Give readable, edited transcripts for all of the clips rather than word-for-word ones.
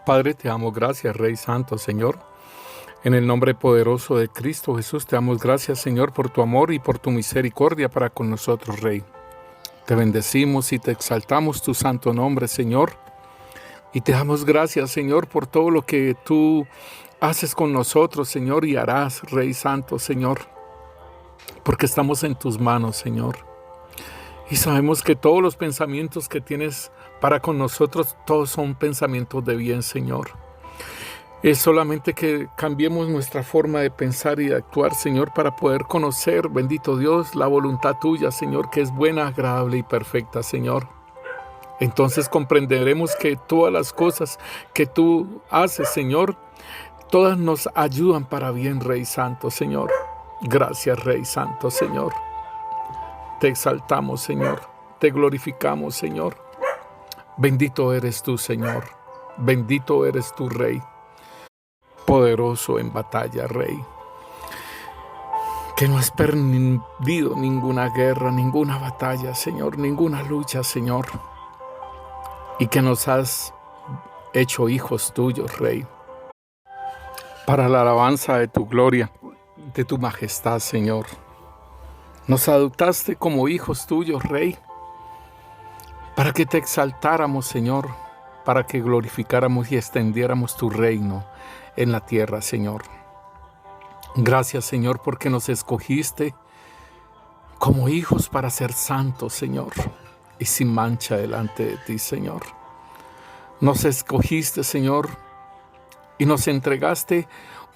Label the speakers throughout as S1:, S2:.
S1: Padre, te damos gracias, Rey Santo, Señor. En el nombre poderoso de Cristo Jesús, te damos gracias, Señor, por tu amor y por tu misericordia para con nosotros, Rey. Te bendecimos y te exaltamos tu santo nombre, Señor. Y te damos gracias, Señor, por todo lo que tú haces con nosotros, Señor, y harás, Rey Santo, Señor. Porque estamos en tus manos, Señor. Y sabemos que todos los pensamientos que tienes para con nosotros, todos son pensamientos de bien, Señor. Es solamente que cambiemos nuestra forma de pensar y de actuar, Señor, para poder conocer, bendito Dios, la voluntad tuya, Señor, que es buena, agradable y perfecta, Señor. Entonces comprenderemos que todas las cosas que tú haces, Señor, todas nos ayudan para bien, Rey Santo, Señor. Gracias, Rey Santo, Señor. Te exaltamos, Señor. Te glorificamos, Señor. Bendito eres tú, Señor. Bendito eres tú, Rey. Poderoso en batalla, Rey. Que no has perdido ninguna guerra, ninguna batalla, Señor. Ninguna lucha, Señor. Y que nos has hecho hijos tuyos, Rey. Para la alabanza de tu gloria, de tu majestad, Señor. Nos adoptaste como hijos tuyos, Rey, para que te exaltáramos, Señor, para que glorificáramos y extendiéramos tu reino en la tierra, Señor. Gracias, Señor, porque nos escogiste como hijos para ser santos, Señor, y sin mancha delante de ti, Señor. Nos escogiste, Señor, y nos entregaste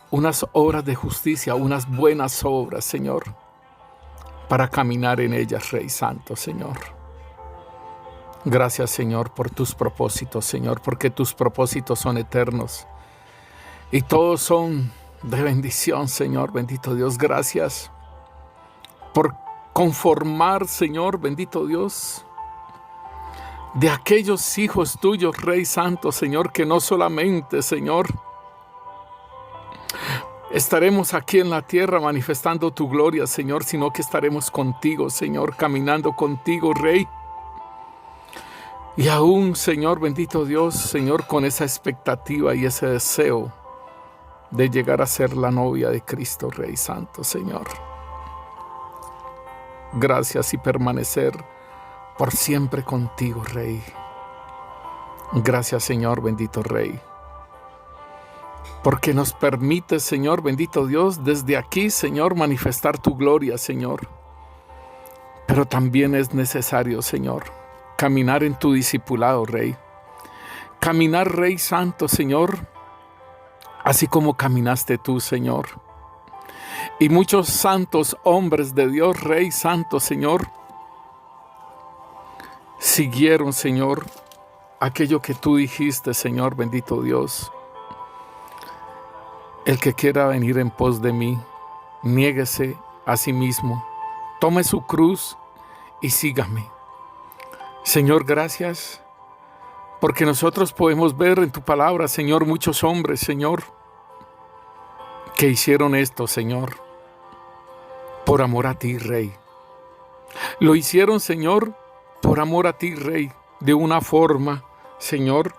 S1: unas obras de justicia, unas buenas obras, Señor, para caminar en ellas, Rey Santo, Señor. Gracias, Señor, por tus propósitos, Señor, porque tus propósitos son eternos y todos son de bendición, Señor, bendito Dios. Gracias por conformar, Señor, bendito Dios, de aquellos hijos tuyos, Rey Santo, Señor, que no solamente, Señor, estaremos aquí en la tierra manifestando tu gloria, Señor, sino que estaremos contigo, Señor, caminando contigo, Rey. Y aún, Señor, bendito Dios, Señor, con esa expectativa y ese deseo de llegar a ser la novia de Cristo, Rey Santo, Señor. Gracias y permanecer por siempre contigo, Rey. Gracias, Señor, bendito Rey. Porque nos permite, Señor, bendito Dios, desde aquí, Señor, manifestar tu gloria, Señor. Pero también es necesario, Señor, caminar en tu discipulado, Rey. Caminar, Rey Santo, Señor, así como caminaste tú, Señor. Y muchos santos hombres de Dios, Rey Santo, Señor, siguieron, Señor, aquello que tú dijiste, Señor, bendito Dios. El que quiera venir en pos de mí, niéguese a sí mismo, tome su cruz y sígame. Señor, gracias, porque nosotros podemos ver en tu palabra, Señor, muchos hombres, Señor, que hicieron esto, Señor, por amor a ti, Rey. Lo hicieron, Señor, por amor a ti, Rey, de una forma, Señor,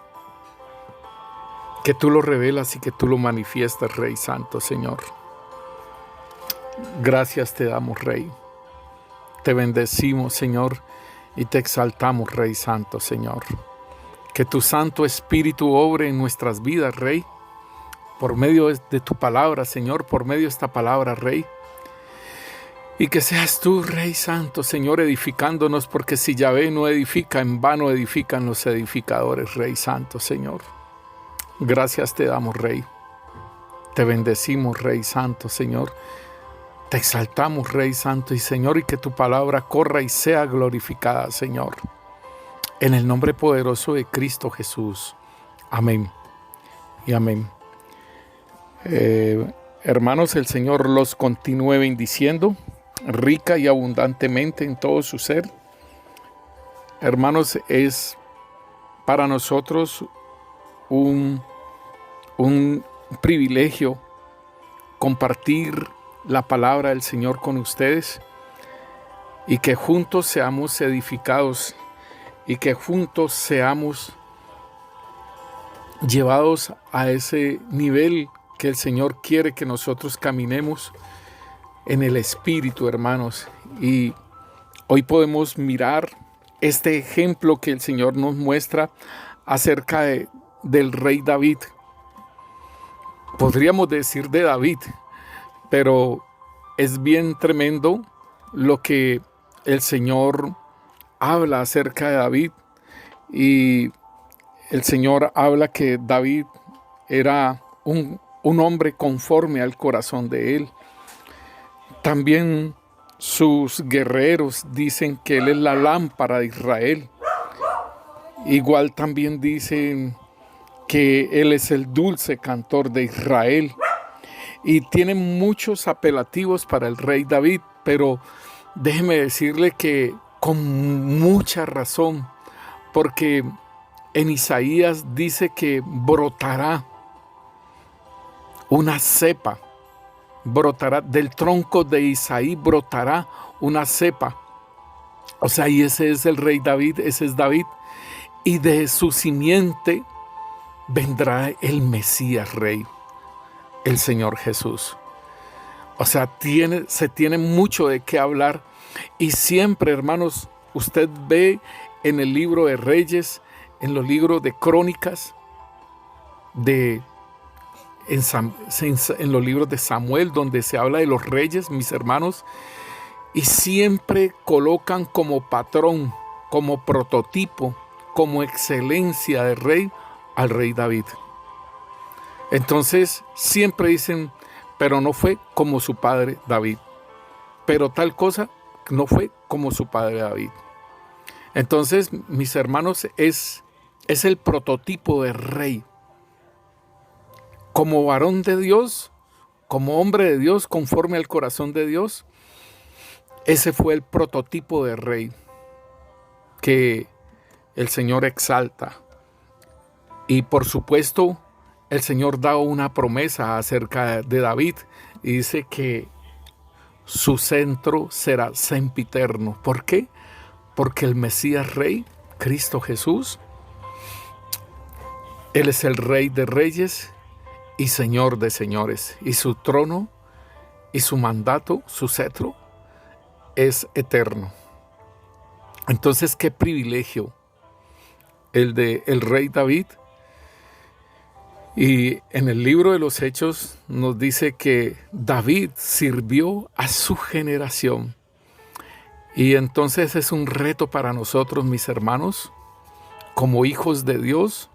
S1: que tú lo revelas y que tú lo manifiestas, Rey Santo, Señor. Gracias te damos, Rey. Te bendecimos, Señor, y te exaltamos, Rey Santo, Señor. Que tu Santo Espíritu obre en nuestras vidas, Rey, por medio de tu palabra, Señor, por medio de esta palabra, Rey. Y que seas tú, Rey Santo, Señor, edificándonos, porque si Yahvé no edifica, en vano edifican los edificadores, Rey Santo, Señor. Gracias te damos, Rey. Te bendecimos, Rey Santo, Señor. Te exaltamos, Rey Santo y Señor, y que tu palabra corra y sea glorificada, Señor. En el nombre poderoso de Cristo Jesús. Amén y amén. Hermanos, el Señor los continúe bendiciendo rica y abundantemente en todo su ser. Hermanos, es para nosotros un privilegio compartir la palabra del Señor con ustedes y que juntos seamos edificados y que juntos seamos llevados a ese nivel que el Señor quiere que nosotros caminemos en el Espíritu, hermanos. Y hoy podemos mirar este ejemplo que el Señor nos muestra acerca del rey David. Podríamos decir de David, pero es bien tremendo lo que el Señor habla acerca de David. Y el Señor habla que David era un hombre conforme al corazón de él. También sus guerreros dicen que él es la lámpara de Israel. Igual también dicen que él es el dulce cantor de Israel. Y tienen muchos apelativos para el rey David, pero déjeme decirle que con mucha razón, porque en Isaías dice que brotará una cepa, brotará del tronco de Isaí, brotará una cepa. O sea, y ese es el rey David, ese es David. Y de su simiente vendrá el Mesías Rey, el Señor Jesús. O sea, se tiene mucho de qué hablar. Y siempre, hermanos, usted ve en el libro de Reyes, en los libros de Crónicas, en los libros de Samuel, donde se habla de los reyes, mis hermanos, y siempre colocan como patrón, como prototipo, como excelencia de rey al rey David. Entonces siempre dicen, pero no fue como su padre David, pero tal cosa no fue como su padre David. Entonces, mis hermanos, es el prototipo de rey. Como varón de Dios, como hombre de Dios, conforme al corazón de Dios, ese fue el prototipo de rey que el Señor exalta. Y por supuesto, el Señor da una promesa acerca de David y dice que su centro será sempiterno. ¿Por qué? Porque el Mesías Rey, Cristo Jesús, Él es el Rey de Reyes y Señor de Señores. Y su trono y su mandato, su cetro, es eterno. Entonces, qué privilegio el de el Rey David. Y en el libro de los Hechos nos dice que David sirvió a su generación. Y entonces es un reto para nosotros, mis hermanos, como hijos de Dios,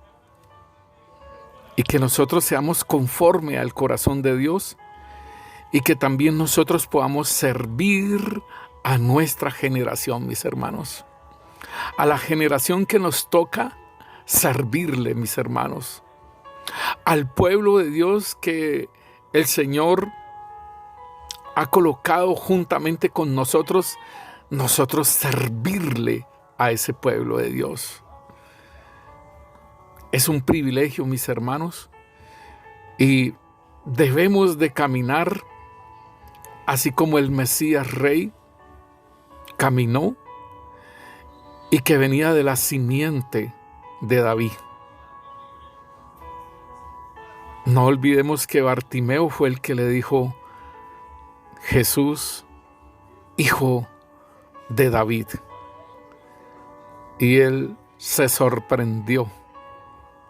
S1: y que nosotros seamos conforme al corazón de Dios, y que también nosotros podamos servir a nuestra generación, mis hermanos. A la generación que nos toca servirle, mis hermanos. Al pueblo de Dios que el Señor ha colocado juntamente con nosotros servirle a ese pueblo de Dios. Es un privilegio, mis hermanos, y debemos de caminar así como el Mesías Rey caminó y que venía de la simiente de David. No olvidemos que Bartimeo fue el que le dijo: Jesús, hijo de David. Y él se sorprendió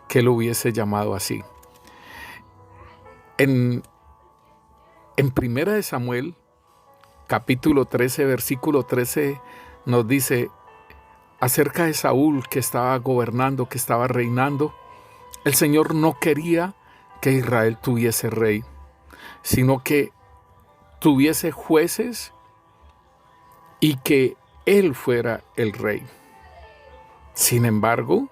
S1: que lo hubiese llamado así. En Primera de Samuel, capítulo 13, versículo 13, nos dice acerca de Saúl, que estaba gobernando, que estaba reinando. El Señor no quería que Israel tuviese rey, sino que tuviese jueces y que él fuera el rey. Sin embargo,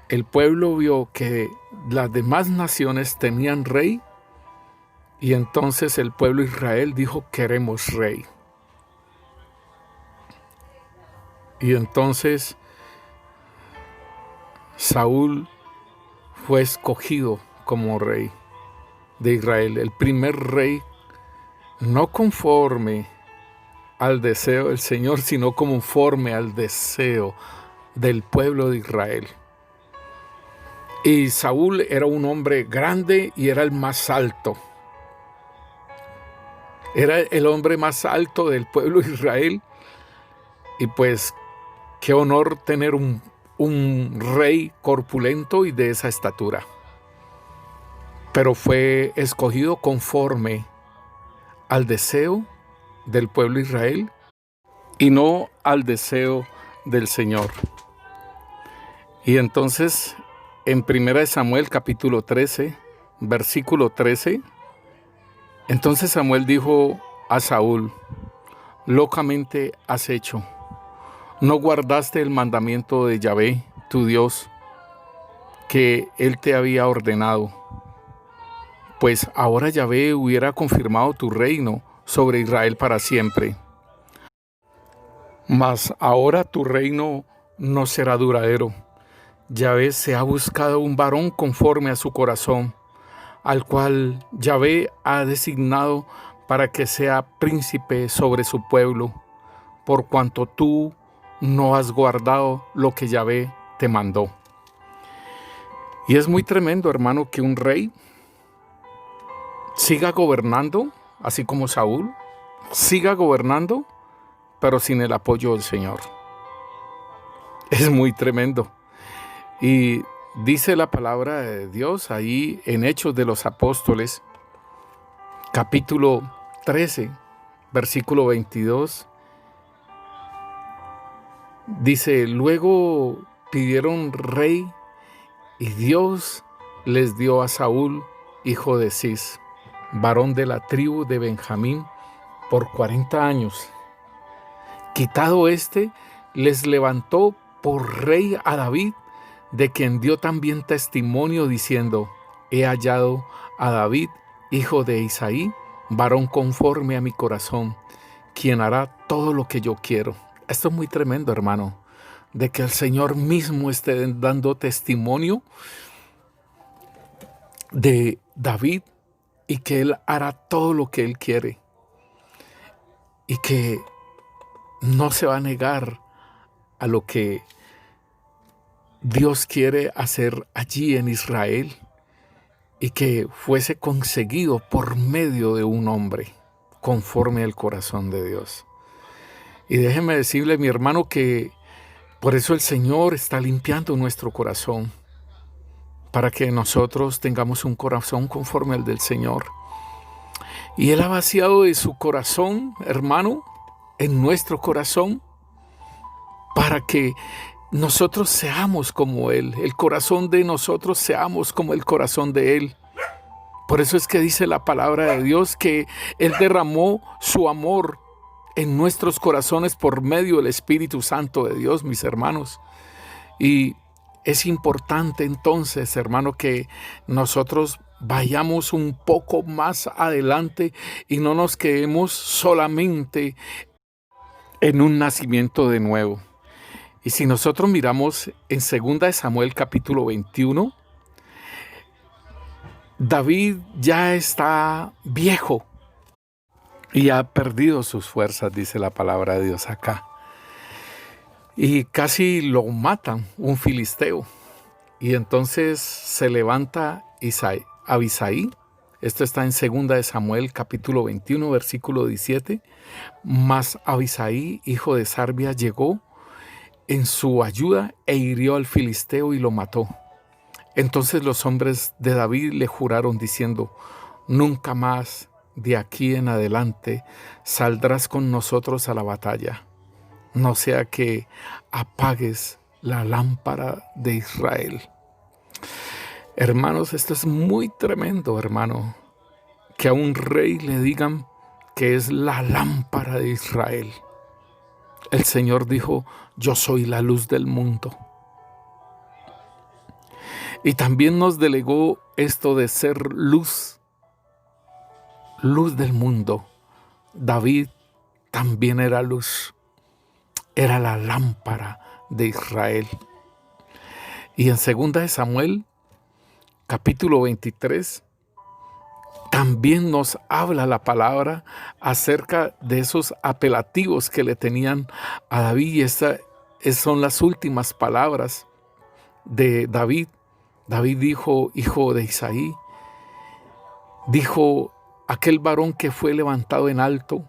S1: el pueblo vio que las demás naciones tenían rey, y entonces el pueblo de Israel dijo: queremos rey. Y entonces Saúl fue escogido como rey de Israel, el primer rey, no conforme al deseo del Señor, sino conforme al deseo del pueblo de Israel. Y Saúl era un hombre grande y era el más alto. Era el hombre más alto del pueblo de Israel. Y pues qué honor tener un rey corpulento y de esa estatura. Pero fue escogido conforme al deseo del pueblo de Israel y no al deseo del Señor. Y entonces, en 1 Samuel capítulo 13, versículo 13, entonces Samuel dijo a Saúl: locamente has hecho. No guardaste el mandamiento de Yahvé, tu Dios, que él te había ordenado. Pues ahora Yahvé hubiera confirmado tu reino sobre Israel para siempre. Mas ahora tu reino no será duradero. Yahvé se ha buscado un varón conforme a su corazón, al cual Yahvé ha designado para que sea príncipe sobre su pueblo, por cuanto tú no has guardado lo que Yahvé te mandó. Y es muy tremendo, hermano, que un rey siga gobernando, así como Saúl, siga gobernando, pero sin el apoyo del Señor. Es muy tremendo. Y dice la palabra de Dios ahí en Hechos de los Apóstoles, capítulo 13, versículo 22. Dice: luego pidieron rey y Dios les dio a Saúl, hijo de Cis, varón de la tribu de Benjamín, por 40 años. Quitado les levantó por rey a David, de quien dio también testimonio diciendo: he hallado a David, hijo de Isaí, varón conforme a mi corazón, quien hará todo lo que yo quiero. Esto es muy tremendo, hermano, de que el Señor mismo esté dando testimonio de David y que Él hará todo lo que Él quiere y que no se va a negar a lo que Dios quiere hacer allí en Israel y que fuese conseguido por medio de un hombre conforme al corazón de Dios. Y déjeme decirle, mi hermano, que por eso el Señor está limpiando nuestro corazón, para que nosotros tengamos un corazón conforme al del Señor. Y Él ha vaciado de su corazón, hermano, en nuestro corazón, para que nosotros seamos como Él, el corazón de nosotros seamos como el corazón de Él. Por eso es que dice la palabra de Dios que Él derramó su amor en nuestros corazones por medio del Espíritu Santo de Dios, mis hermanos. Y es importante entonces, hermano, que nosotros vayamos un poco más adelante y no nos quedemos solamente en un nacimiento de nuevo. Y si nosotros miramos en 2 Samuel capítulo 21, David ya está viejo y ha perdido sus fuerzas, dice la palabra de Dios acá. Y casi lo matan, un filisteo. Y entonces se levanta Abisai. Esto está en 2 Samuel capítulo 21, versículo 17. Mas Abisai, hijo de Sarbia, llegó en su ayuda e hirió al filisteo y lo mató. Entonces los hombres de David le juraron diciendo: nunca más de aquí en adelante saldrás con nosotros a la batalla, no sea que apagues la lámpara de Israel. Hermanos, esto es muy tremendo, hermano, que a un rey le digan que es la lámpara de Israel. El Señor dijo: yo soy la luz del mundo. Y también nos delegó esto de ser luz del mundo. David también era luz, era la lámpara de Israel. Y en 2 Samuel, capítulo 23, también nos habla la palabra acerca de esos apelativos que le tenían a David. Y estas son las últimas palabras de David David dijo, hijo de Isaí, dijo aquel varón que fue levantado en alto,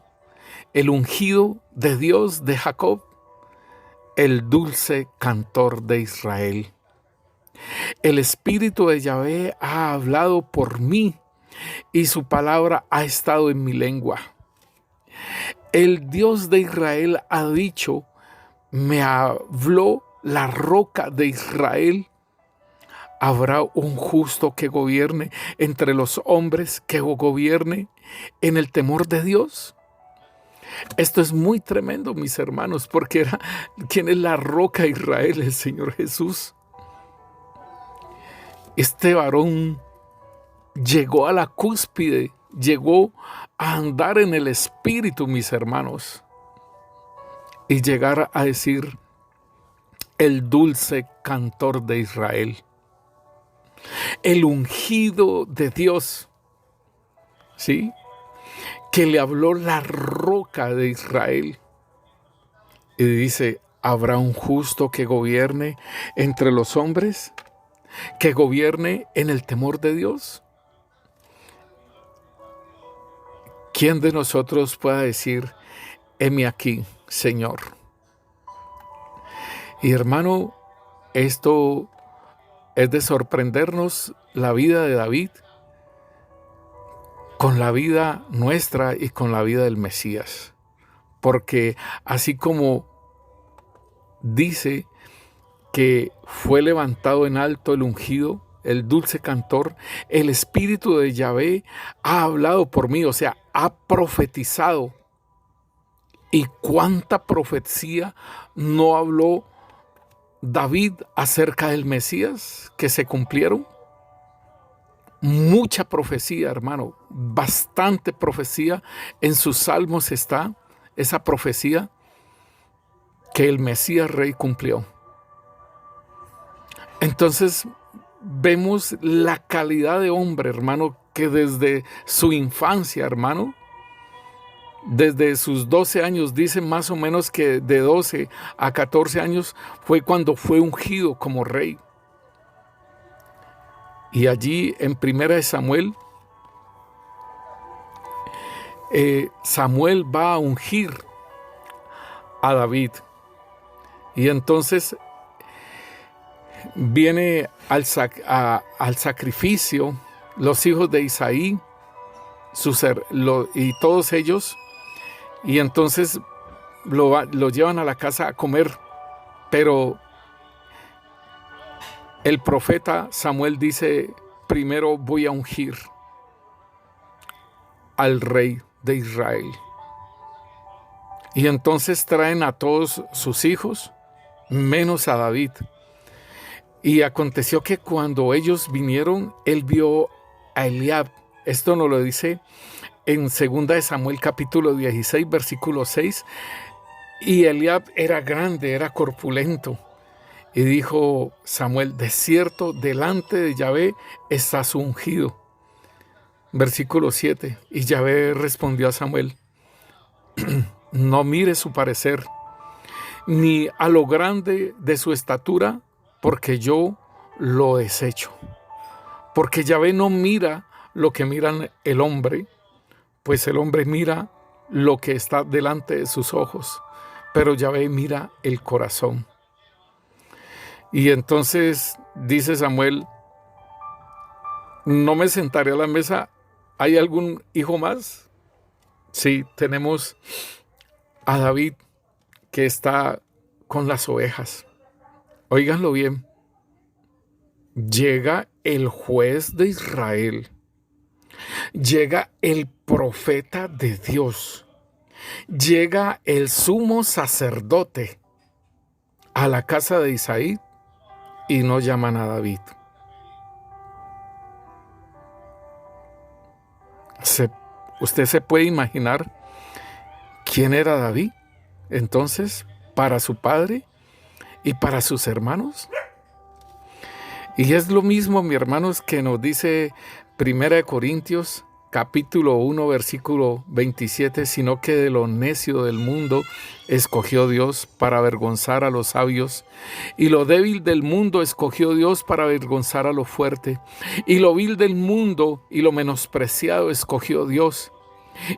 S1: el ungido de Dios de Jacob, el dulce cantor de Israel. El Espíritu de Yahvé ha hablado por mí y su palabra ha estado en mi lengua. El Dios de Israel ha dicho, me habló la roca de Israel. Habrá un justo que gobierne entre los hombres, que gobierne en el temor de Dios. Esto es muy tremendo, mis hermanos, porque ¿quién es la roca de Israel? El Señor Jesús. Este varón llegó a la cúspide, llegó a andar en el Espíritu, mis hermanos, y llegar a decir, el dulce cantor de Israel, el ungido de Dios, ¿sí? Que le habló la roca de Israel. Y dice, ¿habrá un justo que gobierne entre los hombres? ¿Que gobierne en el temor de Dios? ¿Quién de nosotros pueda decir, heme aquí, Señor? Y hermano, esto es de sorprendernos la vida de David con la vida nuestra y con la vida del Mesías. Porque así como dice que fue levantado en alto el ungido, el dulce cantor, el Espíritu de Yahvé ha hablado por mí, o sea, ha profetizado. ¿Y cuánta profecía no habló David acerca del Mesías que se cumplieron? Mucha profecía, hermano, bastante profecía. En sus salmos está esa profecía que el Mesías Rey cumplió. Entonces vemos la calidad de hombre, hermano, que desde su infancia, hermano, desde sus 12 años, dicen más o menos que de 12 a 14 años fue cuando fue ungido como rey. Y allí en 1 Samuel, Samuel va a ungir a David. Y entonces viene al sacrificio los hijos de Isaí y todos ellos, y entonces lo llevan a la casa a comer, pero el profeta Samuel dice, primero voy a ungir al rey de Israel. Y entonces traen a todos sus hijos, menos a David. Y aconteció que cuando ellos vinieron, él vio a Eliab. Esto nos lo dice en 2 Samuel capítulo 16, versículo 6. Y Eliab era grande, era corpulento. Y dijo Samuel, de cierto, delante de Yahvé estás ungido. Versículo 7. Y Yahvé respondió a Samuel, no mire su parecer, ni a lo grande de su estatura, porque yo lo desecho. Porque Yahvé no mira lo que mira el hombre, pues el hombre mira lo que está delante de sus ojos, pero Yahvé mira el corazón. Y entonces dice Samuel, no me sentaré a la mesa. ¿Hay algún hijo más? Sí, tenemos a David que está con las ovejas. Óiganlo bien. Llega el juez de Israel. Llega el profeta de Dios. Llega el sumo sacerdote a la casa de Isaí y no llaman a David. ¿Usted se puede imaginar quién era David entonces para su padre y para sus hermanos? Y es lo mismo, mis hermanos, que nos dice 1 Corintios capítulo 1, versículo 27, sino que de lo necio del mundo escogió Dios para avergonzar a los sabios, y lo débil del mundo escogió Dios para avergonzar a lo fuerte, y lo vil del mundo y lo menospreciado escogió Dios,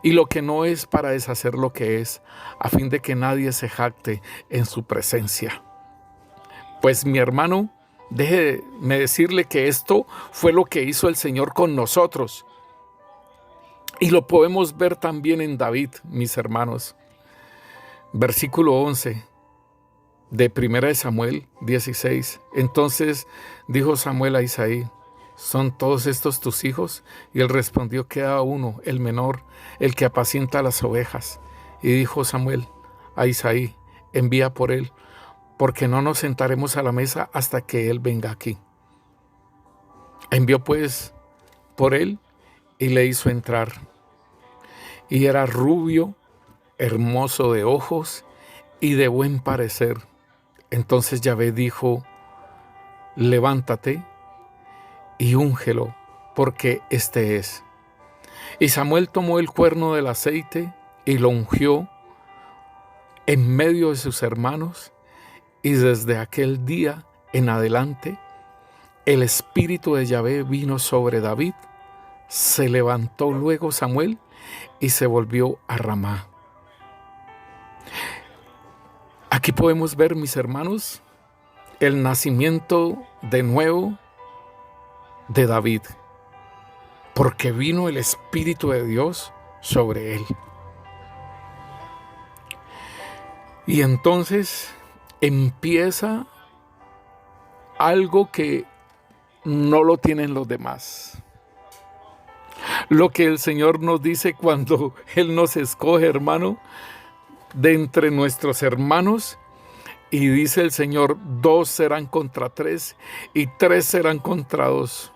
S1: y lo que no es para deshacer lo que es, a fin de que nadie se jacte en su presencia. Pues mi hermano, déjeme decirle que esto fue lo que hizo el Señor con nosotros. Y lo podemos ver también en David, mis hermanos. Versículo 11 de 1 Samuel 16. Entonces dijo Samuel a Isaí: ¿son todos estos tus hijos? Y él respondió: queda uno, el menor, el que apacienta las ovejas. Y dijo Samuel a Isaí: envía por él, porque no nos sentaremos a la mesa hasta que él venga aquí. Envió pues por él y le hizo entrar. Y era rubio, hermoso de ojos y de buen parecer. Entonces Yahvé dijo: levántate y úngelo, porque este es. Y Samuel tomó el cuerno del aceite y lo ungió en medio de sus hermanos, y desde aquel día en adelante el espíritu de Yahvé vino sobre David. Se levantó luego Samuel y se volvió a Ramá. Aquí podemos ver, mis hermanos, el nacimiento de nuevo de David, porque vino el Espíritu de Dios sobre él. Y entonces empieza algo que no lo tienen los demás. Lo que el Señor nos dice cuando Él nos escoge, hermano, de entre nuestros hermanos, y dice el Señor: 2 serán contra 3 y 3 serán contra 2.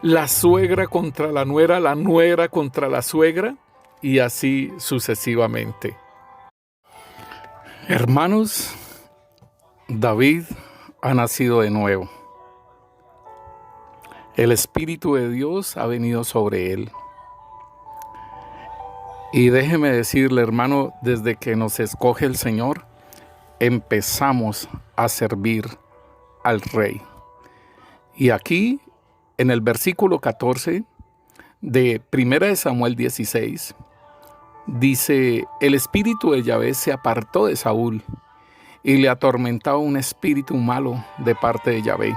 S1: La suegra contra la nuera contra la suegra, y así sucesivamente. Hermanos, David ha nacido de nuevo. El Espíritu de Dios ha venido sobre él. Y déjeme decirle, hermano, desde que nos escoge el Señor, empezamos a servir al Rey. Y aquí, en el versículo 14 de 1 Samuel 16, dice: el espíritu de Yahvé se apartó de Saúl, y le atormentaba un espíritu malo de parte de Yahvé.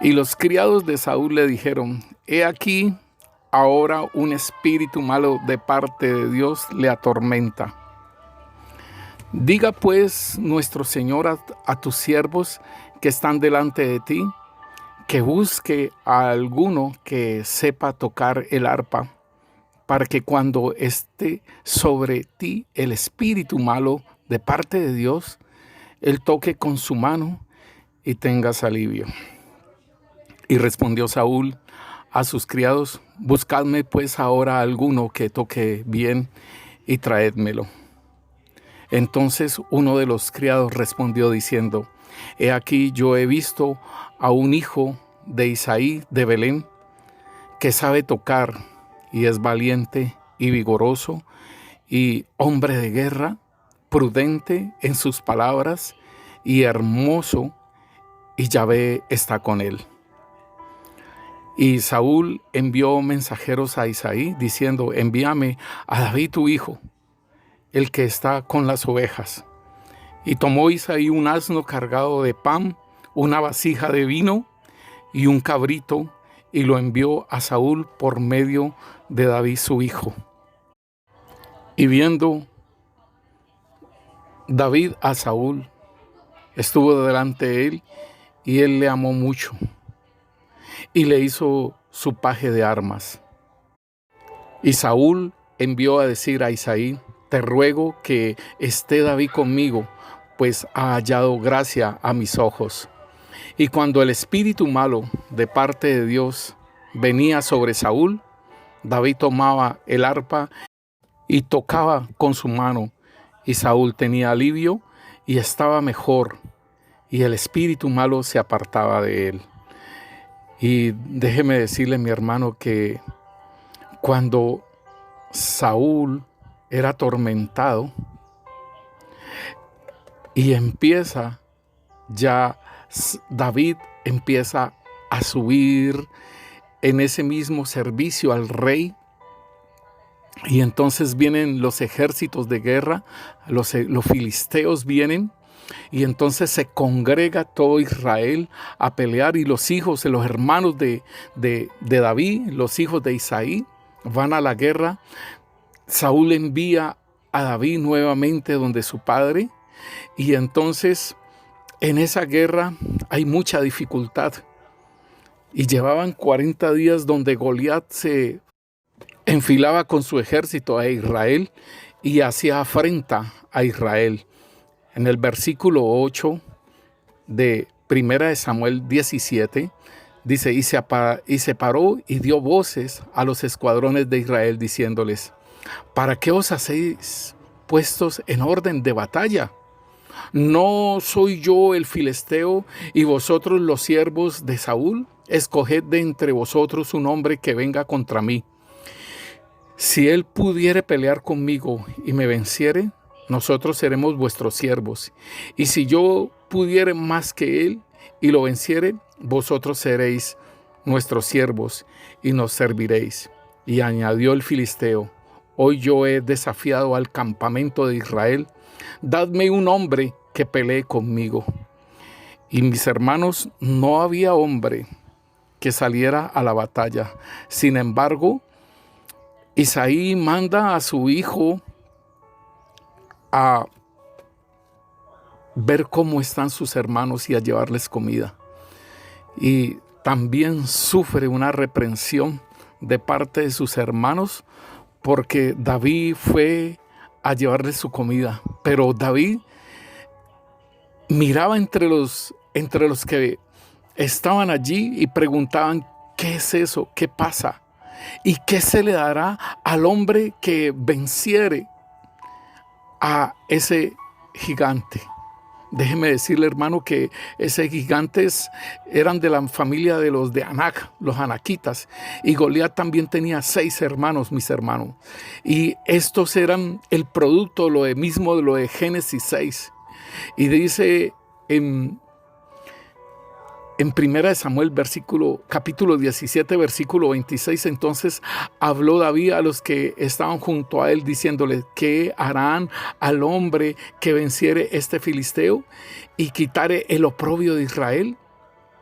S1: Y los criados de Saúl le dijeron: he aquí, ahora un espíritu malo de parte de Dios le atormenta. Diga pues nuestro Señor a tus siervos que están delante de ti, que busque a alguno que sepa tocar el arpa, para que cuando esté sobre ti el espíritu malo de parte de Dios, él toque con su mano y tengas alivio. Y respondió Saúl a sus criados: buscadme pues ahora alguno que toque bien y traédmelo. Entonces uno de los criados respondió diciendo: he aquí, yo he visto a un hijo de Isaí de Belén, que sabe tocar, y es valiente y vigoroso, y hombre de guerra, prudente en sus palabras, y hermoso, y Yahvé está con él. Y Saúl envió mensajeros a Isaí, diciendo: envíame a David tu hijo, el que está con las ovejas. Y tomó Isaí un asno cargado de pan, una vasija de vino y un cabrito, y lo envió a Saúl por medio de David su hijo. Y viendo David a Saúl, estuvo delante de él, y él le amó mucho, y le hizo su paje de armas. Y Saúl envió a decir a Isaí: te ruego que esté David conmigo, pues ha hallado gracia a mis ojos. Y cuando el espíritu malo de parte de Dios venía sobre Saúl, David tomaba el arpa y tocaba con su mano, y Saúl tenía alivio y estaba mejor, y el espíritu malo se apartaba de él. Y déjeme decirle, mi hermano, que cuando Saúl era atormentado y David empieza a subir en ese mismo servicio al rey. Y entonces vienen los ejércitos de guerra, los filisteos vienen, y entonces se congrega todo Israel a pelear, y los hermanos de David, los hijos de Isaí, van a la guerra. Saúl envía a David nuevamente donde su padre, y entonces en esa guerra hay mucha dificultad. Y llevaban 40 días donde Goliat se enfilaba con su ejército a Israel y hacía afrenta a Israel. En el versículo 8 de 1 Samuel 17, dice, y se paró y dio voces a los escuadrones de Israel, diciéndoles, ¿para qué os hacéis puestos en orden de batalla? ¿No soy yo el filisteo y vosotros los siervos de Saúl? Escoged de entre vosotros un hombre que venga contra mí. Si él pudiere pelear conmigo y me venciere, nosotros seremos vuestros siervos. Y si yo pudiere más que él y lo venciere, vosotros seréis nuestros siervos y nos serviréis. Y añadió el filisteo, hoy yo he desafiado al campamento de Israel, dadme un hombre que pelee conmigo. Y mis hermanos, no había hombre que saliera a la batalla. Sin embargo, Isaí manda a su hijo a ver cómo están sus hermanos y a llevarles comida. Y también sufre una reprensión de parte de sus hermanos porque David fue a llevarles su comida. Pero David miraba entre los que estaban allí y preguntaban, ¿qué es eso? ¿Qué pasa? ¿Y qué se le dará al hombre que venciere a ese gigante? Déjeme decirle, hermano, que esos gigantes eran de la familia de los de Anac, los anaquitas. Y Goliat también tenía 6 hermanos, mis hermanos. Y estos eran el producto, lo de Génesis 6. Y dice en 1 Samuel capítulo 17, versículo 26, entonces habló David a los que estaban junto a él, diciéndole, ¿qué harán al hombre que venciere este filisteo y quitare el oprobio de Israel?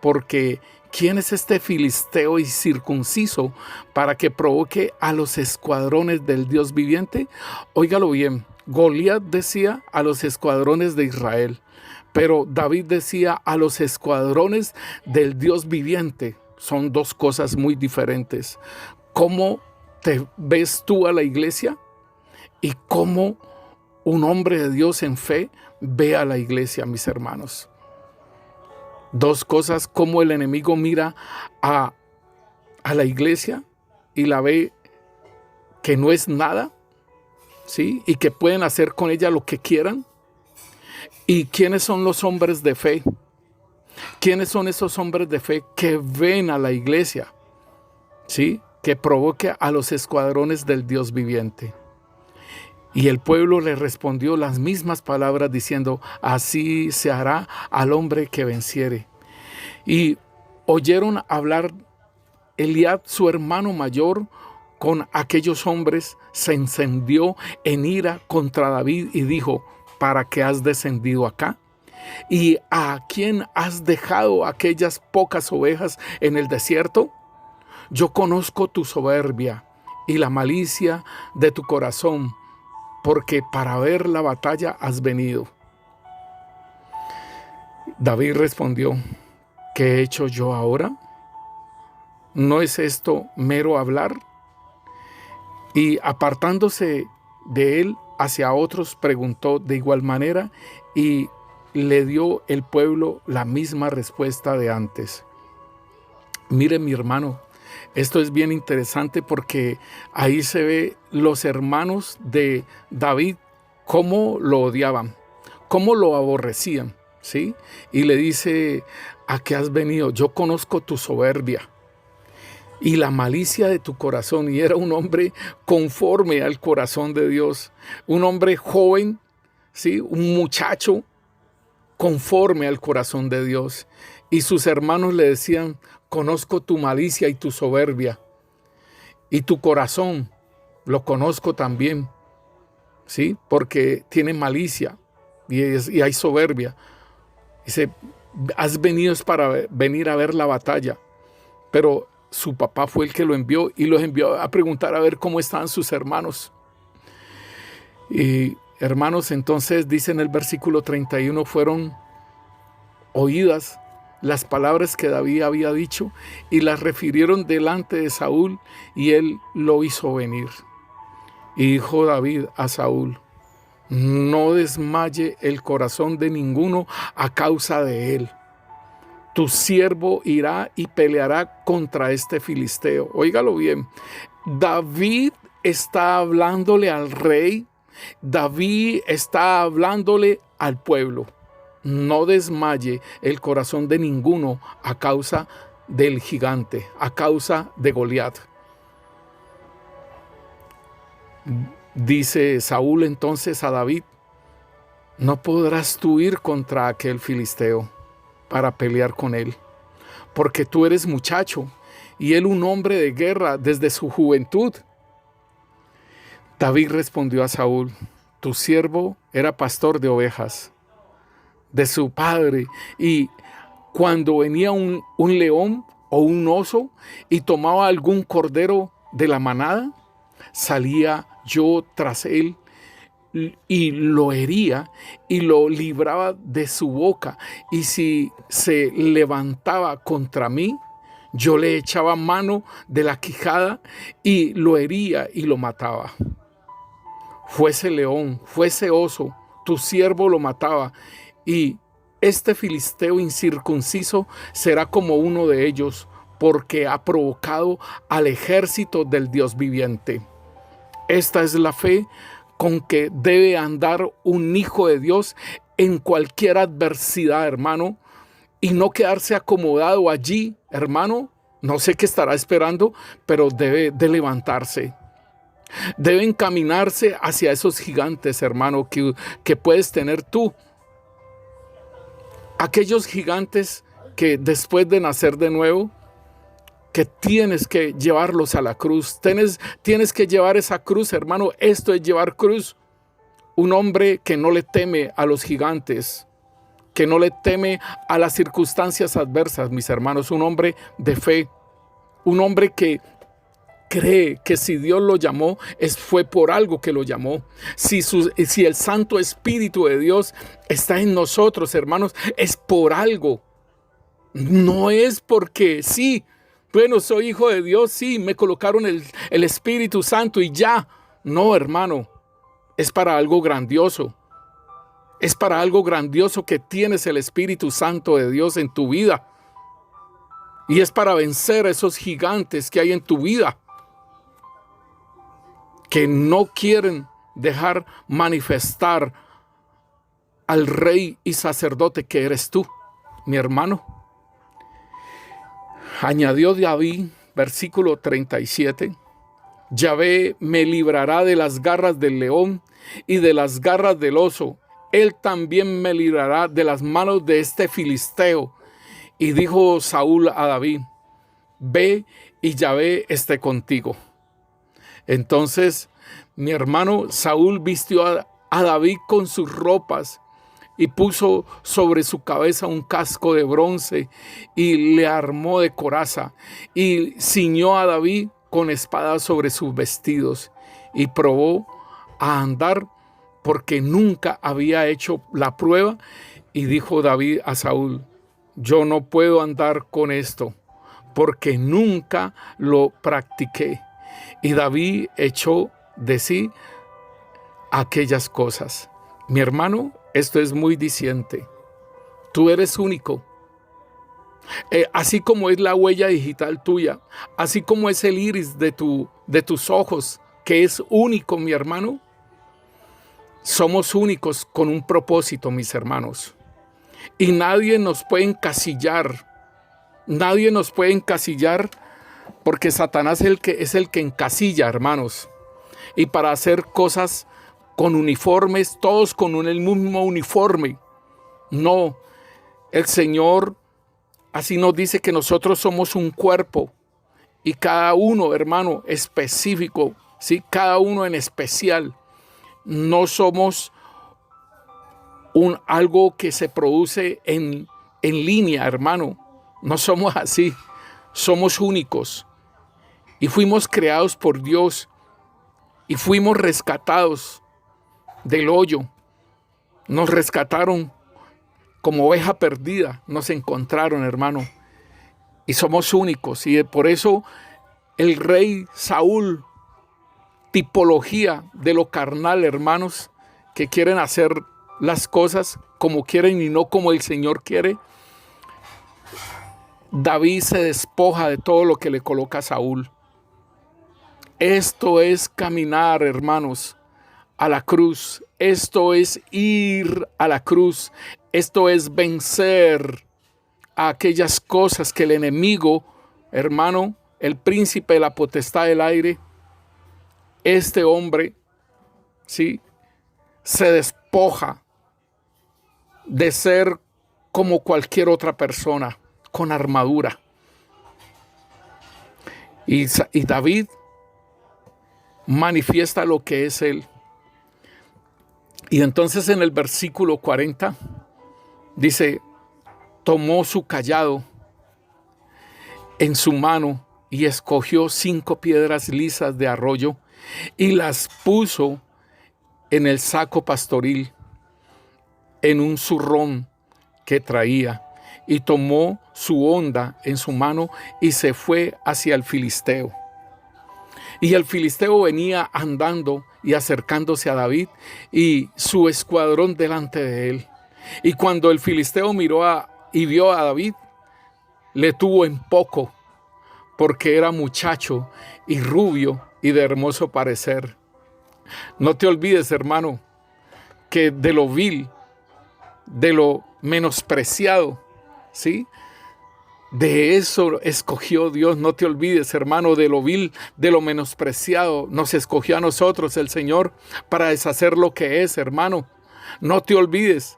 S1: Porque ¿quién es este filisteo y circunciso para que provoque a los escuadrones del Dios viviente? Óigalo bien, Goliat decía a los escuadrones de Israel, pero David decía a los escuadrones del Dios viviente. Son dos cosas muy diferentes. ¿Cómo te ves tú a la iglesia? Y cómo un hombre de Dios en fe ve a la iglesia, mis hermanos. Dos cosas, cómo el enemigo mira a la iglesia y la ve que no es nada, ¿sí? Y que pueden hacer con ella lo que quieran. ¿Y quiénes son los hombres de fe? ¿Quiénes son esos hombres de fe que ven a la iglesia? ¿Sí? Que provoque a los escuadrones del Dios viviente. Y el pueblo le respondió las mismas palabras diciendo, así se hará al hombre que venciere. Y oyeron hablar Eliab, su hermano mayor, con aquellos hombres, se encendió en ira contra David y dijo, ¿para qué has descendido acá? ¿Y a quién has dejado aquellas pocas ovejas en el desierto? Yo conozco tu soberbia y la malicia de tu corazón, porque para ver la batalla has venido. David respondió, ¿qué he hecho yo ahora? ¿No es esto mero hablar? Y apartándose de él hacia otros, preguntó de igual manera y le dio el pueblo la misma respuesta de antes. Mire, mi hermano, esto es bien interesante porque ahí se ve los hermanos de David cómo lo odiaban, cómo lo aborrecían, ¿sí? Y le dice, ¿a qué has venido? Yo conozco tu soberbia. y la malicia de tu corazón. Y era un hombre conforme al corazón de Dios, un hombre joven, ¿sí? Un muchacho conforme al corazón de Dios. Y sus hermanos le decían: conozco tu malicia y tu soberbia, y tu corazón lo conozco también, ¿sí? Porque tiene malicia y hay soberbia. Dice: has venido para venir a ver la batalla. Pero su papá fue el que lo envió, y los envió a preguntar a ver cómo estaban sus hermanos. Y hermanos, entonces dice en el versículo 31, fueron oídas las palabras que David había dicho, y las refirieron delante de Saúl, y él lo hizo venir. Y dijo David a Saúl: no desmaye el corazón de ninguno a causa de él. Tu siervo irá y peleará contra este filisteo. Óigalo bien. David está hablándole al rey. David está hablándole al pueblo. No desmaye el corazón de ninguno a causa del gigante, a causa de Goliat. Dice Saúl entonces a David: no podrás tú ir contra aquel filisteo para pelear con él, porque tú eres muchacho y él un hombre de guerra desde su juventud. David respondió a Saúl: tu siervo era pastor de ovejas de su padre, y cuando venía un león o un oso y tomaba algún cordero de la manada, salía yo tras él y lo hería y lo libraba de su boca, y si se levantaba contra mí, yo le echaba mano de la quijada y lo hería y lo mataba. Fuese león, fuese oso, tu siervo lo mataba, y este filisteo incircunciso será como uno de ellos, porque ha provocado al ejército del Dios viviente. Esta es la fe con que debe andar un hijo de Dios en cualquier adversidad, hermano, y no quedarse acomodado allí, hermano. No sé qué estará esperando, pero debe de levantarse. Debe encaminarse hacia esos gigantes, hermano, que puedes tener tú. Aquellos gigantes que después de nacer de nuevo, que tienes que llevarlos a la cruz. Tienes que llevar esa cruz, hermano. Esto es llevar cruz. Un hombre que no le teme a los gigantes, que no le teme a las circunstancias adversas, mis hermanos. Un hombre de fe. Un hombre que cree que si Dios lo llamó, fue por algo que lo llamó. Si el Santo Espíritu de Dios está en nosotros, hermanos, es por algo. No es porque sí. Bueno, soy hijo de Dios, sí, me colocaron el Espíritu Santo y ya. No, hermano, es para algo grandioso. Es para algo grandioso que tienes el Espíritu Santo de Dios en tu vida. Y es para vencer a esos gigantes que hay en tu vida, que no quieren dejar manifestar al rey y sacerdote que eres tú, mi hermano. Añadió David, versículo 37, Yahvé me librará de las garras del león y de las garras del oso. Él también me librará de las manos de este filisteo. Y dijo Saúl a David: ve y Yahvé esté contigo. Entonces, mi hermano, Saúl vistió a David con sus ropas y puso sobre su cabeza un casco de bronce y le armó de coraza y ciñó a David con espada sobre sus vestidos, y probó a andar porque nunca había hecho la prueba. Y dijo David a Saúl: yo no puedo andar con esto porque nunca lo practiqué. Y David echó de sí aquellas cosas. Mi hermano, esto es muy diciente. Tú eres único. Así como es la huella digital tuya, así como es el iris de tus ojos, que es único, mi hermano. Somos únicos con un propósito, mis hermanos. Y nadie nos puede encasillar. Nadie nos puede encasillar porque Satanás es el que encasilla, hermanos, y para hacer cosas con uniformes, todos con el mismo uniforme. No, el Señor así nos dice que nosotros somos un cuerpo y cada uno, hermano, específico, ¿sí? Cada uno en especial. No somos algo que se produce en línea, hermano. No somos así. Somos únicos y fuimos creados por Dios y fuimos rescatados del hoyo. Nos rescataron como oveja perdida, nos encontraron, hermano, y somos únicos. Y por eso el rey Saúl, tipología de lo carnal, hermanos, que quieren hacer las cosas como quieren y no como el Señor quiere. David se despoja de todo lo que le coloca a Saúl. Esto es caminar, hermanos, a la cruz. Esto es ir a la cruz. Esto es vencer a aquellas cosas que el enemigo, hermano, el príncipe de la potestad del aire, este hombre, ¿sí?, se despoja de ser como cualquier otra persona, con armadura. Y David manifiesta lo que es él. Y entonces en el versículo 40 dice, tomó su cayado en su mano y escogió 5 piedras lisas de arroyo y las puso en el saco pastoril, en un zurrón que traía, y tomó su honda en su mano y se fue hacia el filisteo. Y el filisteo venía andando y acercándose a David y su escuadrón delante de él. Y cuando el filisteo miró y vio a David, le tuvo en poco, porque era muchacho y rubio y de hermoso parecer. No te olvides, hermano, que de lo vil, de lo menospreciado, ¿sí?, de eso escogió Dios. No te olvides, hermano, de lo vil, de lo menospreciado. Nos escogió a nosotros el Señor para deshacer lo que es, hermano. No te olvides,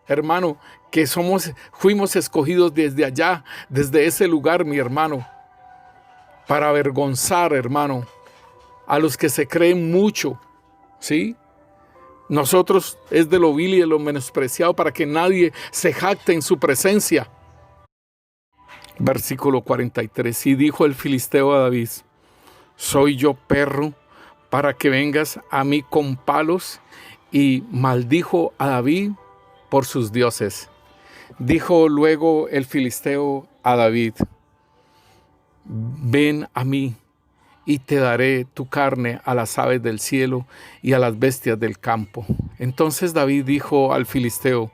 S1: hermano, que fuimos escogidos desde allá, desde ese lugar, mi hermano, para avergonzar, hermano, a los que se creen mucho, ¿sí? Nosotros es de lo vil y de lo menospreciado para que nadie se jacte en su presencia. Versículo 43. Y dijo el filisteo a David, ¿soy yo perro para que vengas a mí con palos? Y maldijo a David por sus dioses. Dijo luego el filisteo a David, ven a mí y te daré tu carne a las aves del cielo y a las bestias del campo. Entonces David dijo al filisteo,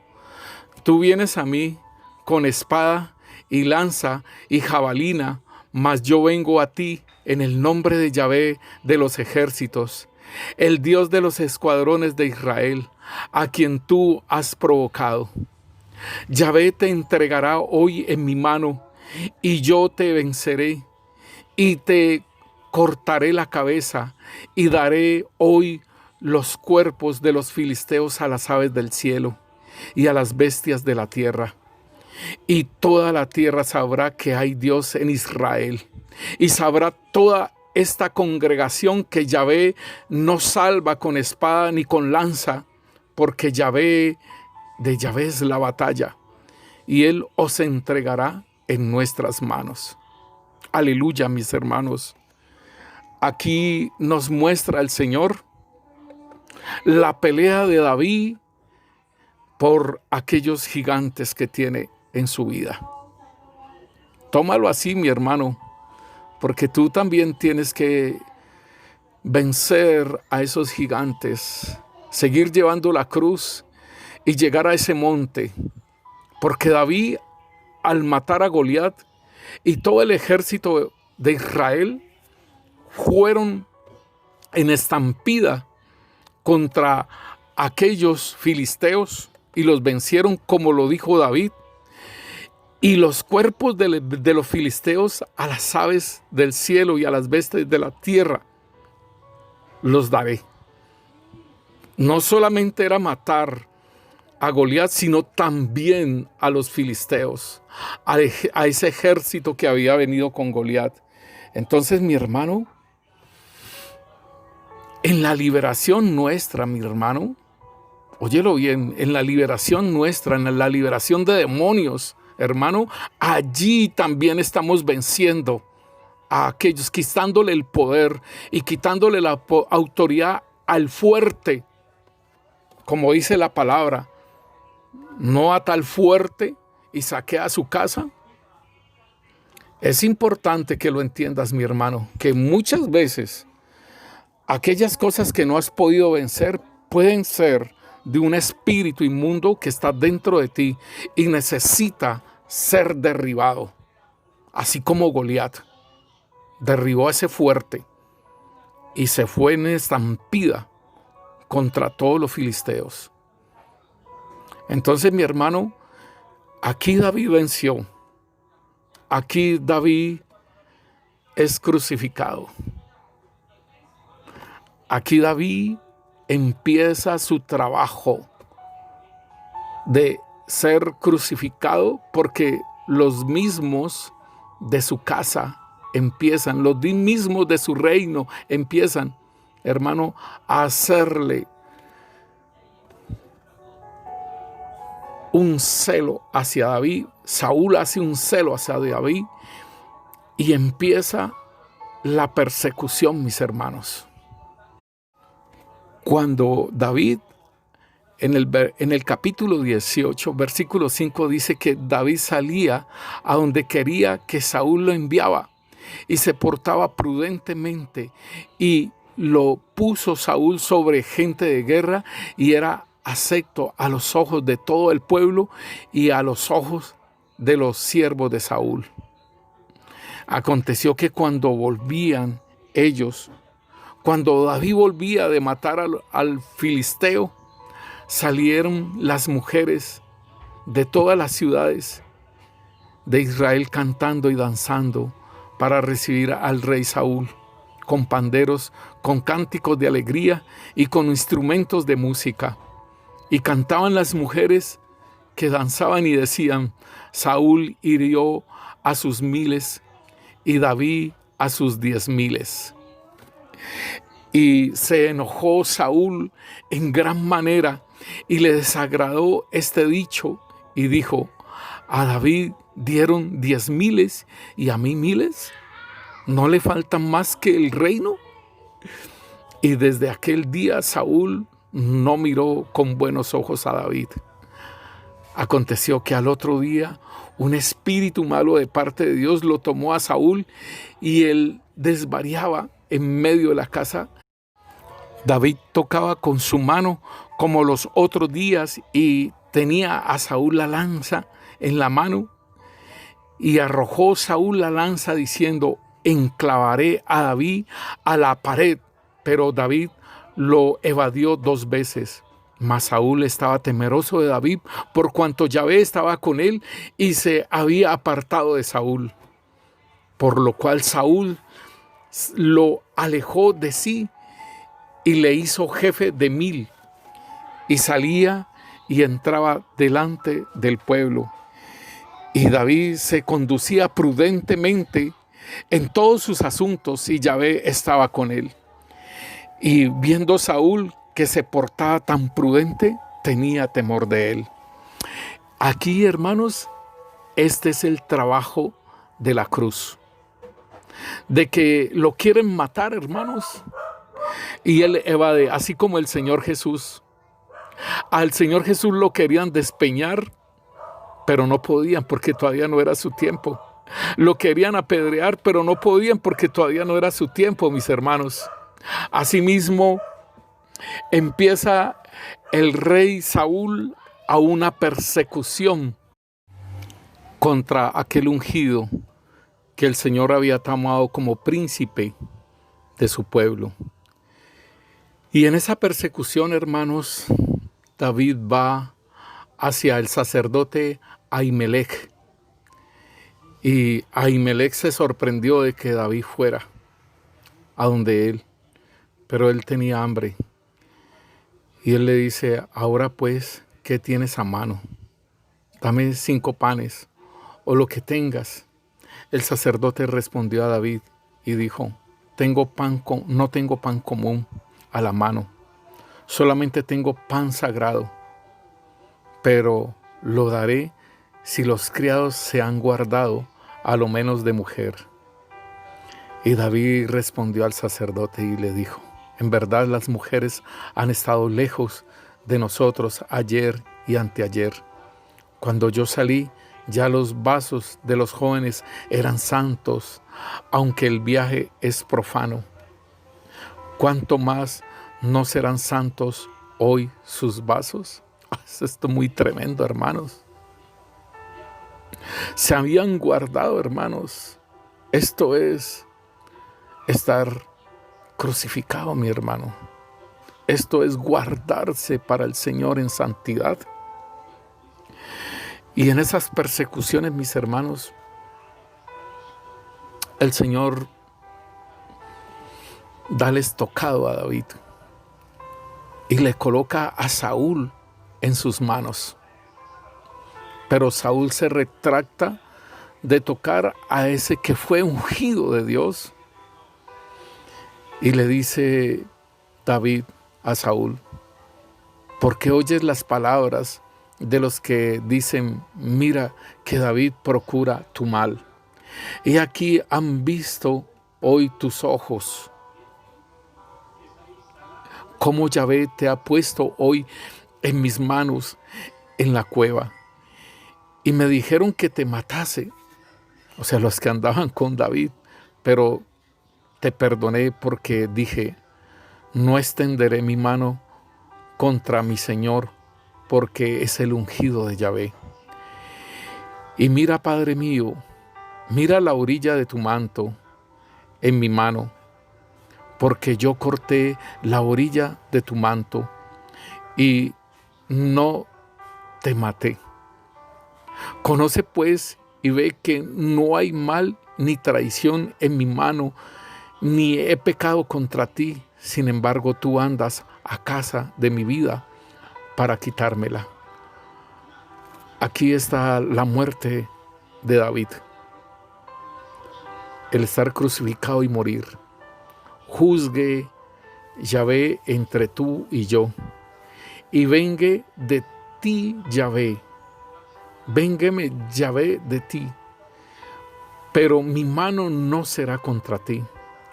S1: tú vienes a mí con espada y lanza y jabalina, mas yo vengo a ti en el nombre de Yahvé de los ejércitos, el Dios de los escuadrones de Israel, a quien tú has provocado. Yahvé te entregará hoy en mi mano, y yo te venceré, y te cortaré la cabeza, y daré hoy los cuerpos de los filisteos a las aves del cielo, y a las bestias de la tierra. Y toda la tierra sabrá que hay Dios en Israel, y sabrá toda esta congregación que Yahvé no salva con espada ni con lanza, porque de Yahvé es la batalla, y Él os entregará en nuestras manos. Aleluya, mis hermanos. Aquí nos muestra el Señor la pelea de David por aquellos gigantes que tiene en su vida. Tómalo así, mi hermano, porque tú también tienes que vencer a esos gigantes, seguir llevando la cruz y llegar a ese monte, porque David, al matar a Goliat y todo el ejército de Israel, fueron en estampida contra aquellos filisteos y los vencieron, como lo dijo David. y los cuerpos de los filisteos a las aves del cielo y a las bestias de la tierra los daré. No solamente era matar a Goliat, sino también a los filisteos, a ese ejército que había venido con Goliat. Entonces, mi hermano, en la liberación nuestra, mi hermano, óyelo bien, en la liberación nuestra, en la liberación de demonios, hermano, allí también estamos venciendo a aquellos, quitándole el poder y quitándole la autoridad al fuerte, como dice la palabra, no a tal fuerte y saquea su casa. Es importante que lo entiendas, mi hermano, que muchas veces aquellas cosas que no has podido vencer pueden ser de un espíritu inmundo que está dentro de ti y necesita ser derribado. Así como Goliat derribó a ese fuerte y se fue en estampida contra todos los filisteos. Entonces, mi hermano, aquí David venció. Aquí David es crucificado. Aquí David empieza su trabajo de ser crucificado, porque los mismos de su casa empiezan, los mismos de su reino empiezan, hermano, a hacerle un celo hacia David. Saúl hace un celo hacia David y empieza la persecución, mis hermanos. Cuando David, en el capítulo 18, versículo 5, dice que David salía a donde quería que Saúl lo enviaba y se portaba prudentemente, y lo puso Saúl sobre gente de guerra y era acepto a los ojos de todo el pueblo y a los ojos de los siervos de Saúl. Aconteció que cuando volvían ellos, cuando David volvía de matar al filisteo, salieron las mujeres de todas las ciudades de Israel cantando y danzando para recibir al rey Saúl, con panderos, con cánticos de alegría y con instrumentos de música. Y cantaban las mujeres que danzaban y decían: Saúl hirió a sus 1000 y David a sus 10,000. Y se enojó Saúl en gran manera y le desagradó este dicho y dijo: a David dieron 10,000 y a mí 1000. ¿No le faltan más que el reino? Y desde aquel día Saúl no miró con buenos ojos a David. Aconteció que al otro día un espíritu malo de parte de Dios lo tomó a Saúl y él desvariaba en medio de la casa. David tocaba con su mano como los otros días y tenía a Saúl la lanza en la mano, y arrojó Saúl la lanza diciendo: enclavaré a David a la pared. Pero David lo evadió 2 veces. Mas Saúl estaba temeroso de David, por cuanto Yahvé estaba con él y se había apartado de Saúl. Por lo cual Saúl lo alejó de sí y le hizo jefe de 1000, y salía y entraba delante del pueblo. Y David se conducía prudentemente en todos sus asuntos, y Yahvé estaba con él. Y viendo Saúl que se portaba tan prudente, tenía temor de él. Aquí, hermanos, este es el trabajo de la cruz. De que lo quieren matar, hermanos, y él evade, así como el Señor Jesús. Al Señor Jesús lo querían despeñar, pero no podían porque todavía no era su tiempo. Lo querían apedrear, pero no podían porque todavía no era su tiempo, mis hermanos. Asimismo, empieza el rey Saúl a una persecución contra aquel ungido que el Señor había tomado como príncipe de su pueblo. Y en esa persecución, hermanos, David va hacia el sacerdote Ahimelech Y Ahimelech se sorprendió de que David fuera a donde él, pero él tenía hambre. Y él le dice, ahora pues, ¿qué tienes a mano? Dame 5 panes, o lo que tengas. El sacerdote respondió a David y dijo, no tengo pan común a la mano, solamente tengo pan sagrado, pero lo daré si los criados se han guardado a lo menos de mujer. Y David respondió al sacerdote y le dijo, en verdad las mujeres han estado lejos de nosotros ayer y anteayer. Cuando yo salí, ya los vasos de los jóvenes eran santos, aunque el viaje es profano. ¿Cuánto más no serán santos hoy sus vasos? Esto es muy tremendo, hermanos. Se habían guardado, hermanos. Esto es estar crucificado, mi hermano. Esto es guardarse para el Señor en santidad. Y en esas persecuciones, mis hermanos, el Señor da el estocado a David y le coloca a Saúl en sus manos. Pero Saúl se retracta de tocar a ese que fue ungido de Dios. Y le dice David a Saúl, ¿por qué oyes las palabras de los que dicen, mira que David procura tu mal? Y aquí han visto hoy tus ojos cómo Yahvé te ha puesto hoy en mis manos en la cueva. Y me dijeron que te matase, o sea, los que andaban con David, pero te perdoné porque dije, no extenderé mi mano contra mi Señor, porque es el ungido de Yahvé. Y mira, Padre mío, mira la orilla de tu manto en mi mano, porque yo corté la orilla de tu manto y no te maté. Conoce pues y ve que no hay mal ni traición en mi mano, ni he pecado contra ti. Sin embargo, tú andas a casa de mi vida para quitármela. Aquí está la muerte de David, el estar crucificado y morir. Juzgue Yahvé entre tú y yo, y vengue de ti Yahvé. Véngueme Yahvé de ti, pero mi mano no será contra ti.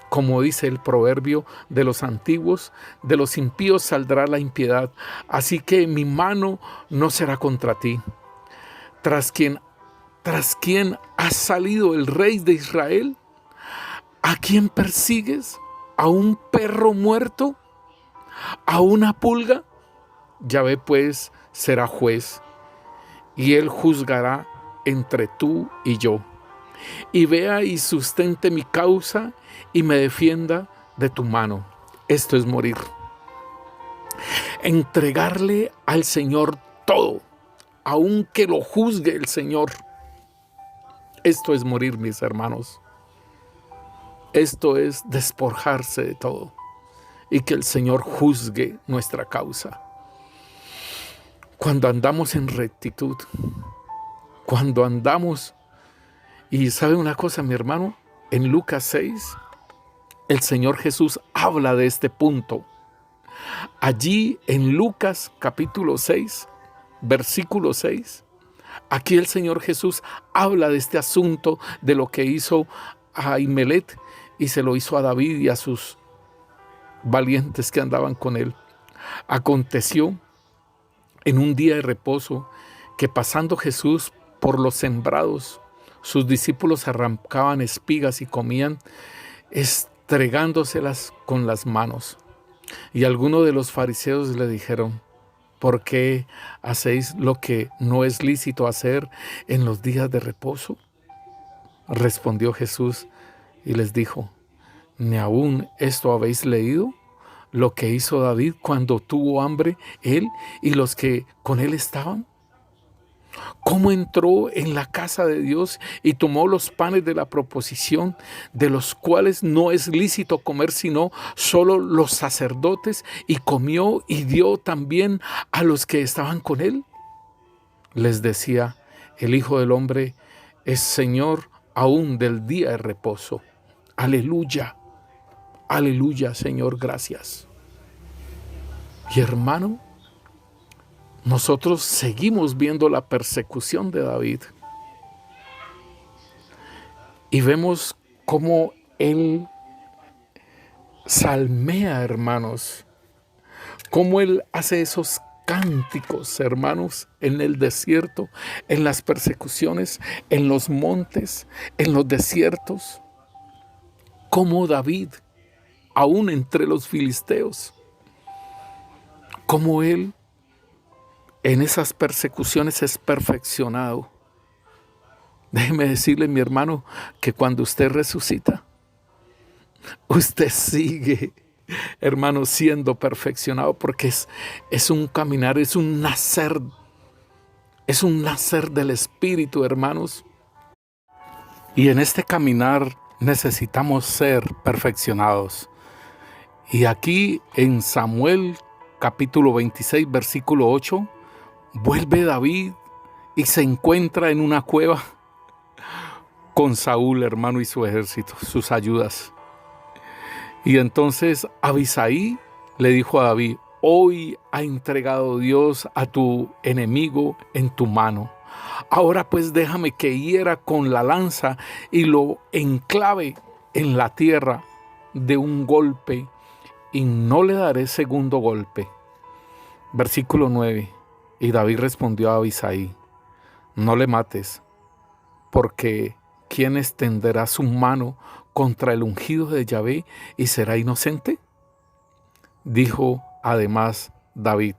S1: Como dice el proverbio de los antiguos, de los impíos saldrá la impiedad, así que mi mano no será contra ti. Tras quien ha salido el rey de Israel, ¿a quién persigues? ¿A un perro muerto? ¿A una pulga? Yahvé pues será juez, y él juzgará entre tú y yo, y vea y sustente mi causa y me defienda de tu mano. Esto es morir. Entregarle al Señor todo, aunque lo juzgue el Señor. Esto es morir, mis hermanos. Esto es despojarse de todo y que el Señor juzgue nuestra causa. Cuando andamos en rectitud, cuando andamos, y sabe una cosa, mi hermano, en Lucas 6, el Señor Jesús habla de este punto. Allí en Lucas capítulo 6, versículo 6, aquí el Señor Jesús habla de este asunto, de lo que hizo a Ahimelech y se lo hizo a David y a sus valientes que andaban con él. Aconteció en un día de reposo que pasando Jesús por los sembrados, sus discípulos arrancaban espigas y comían, estregándoselas con las manos. Y algunos de los fariseos le dijeron, ¿por qué hacéis lo que no es lícito hacer en los días de reposo? Respondió Jesús y les dijo, ¿ni aún esto habéis leído? Lo que hizo David cuando tuvo hambre, él y los que con él estaban. cómo entró en la casa de Dios y tomó los panes de la proposición, de los cuales no es lícito comer sino solo los sacerdotes, y comió y dio también a los que estaban con él. Les decía: el Hijo del Hombre es Señor aún del día de reposo. Aleluya, aleluya, Señor, gracias. Y hermano, nosotros seguimos viendo la persecución de David y vemos cómo él salmea, hermanos, cómo él hace esos cánticos, hermanos, en el desierto, en las persecuciones, en los montes, en los desiertos, como David, aún entre los filisteos, como él en esas persecuciones es perfeccionado. Déjeme decirle, mi hermano, que cuando usted resucita, usted sigue, hermano, siendo perfeccionado, porque es un caminar, es un nacer del Espíritu, hermanos. Y en este caminar necesitamos ser perfeccionados. Y aquí en Samuel capítulo 26, versículo 8, vuelve David y se encuentra en una cueva con Saúl, hermano, y su ejército, sus ayudas. Y entonces Abisai le dijo a David: hoy ha entregado Dios a tu enemigo en tu mano. Ahora pues déjame que hiera con la lanza y lo enclave en la tierra de un golpe, y no le daré segundo golpe. Versículo 9. Y David respondió a Abisai: no le mates, porque ¿quién extenderá su mano contra el ungido de Yahvé y será inocente? Dijo además David: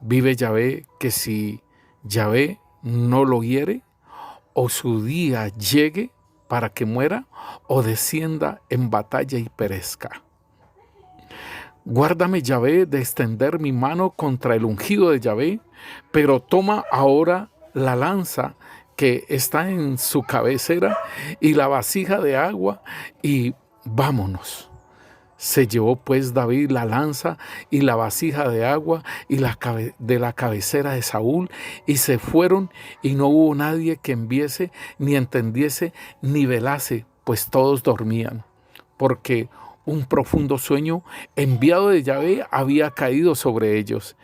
S1: vive Yahvé, que si Yahvé no lo hiere, o su día llegue para que muera, o descienda en batalla y perezca. Guárdame, Yahvé, de extender mi mano contra el ungido de Yahvé, pero toma ahora la lanza que está en su cabecera y la vasija de agua, y vámonos. Se llevó pues David la lanza y la vasija de agua y de la cabecera de Saúl, y se fueron, y no hubo nadie que viese, ni entendiese, ni velase, pues todos dormían, porque un profundo sueño enviado de Yahvé había caído sobre ellos.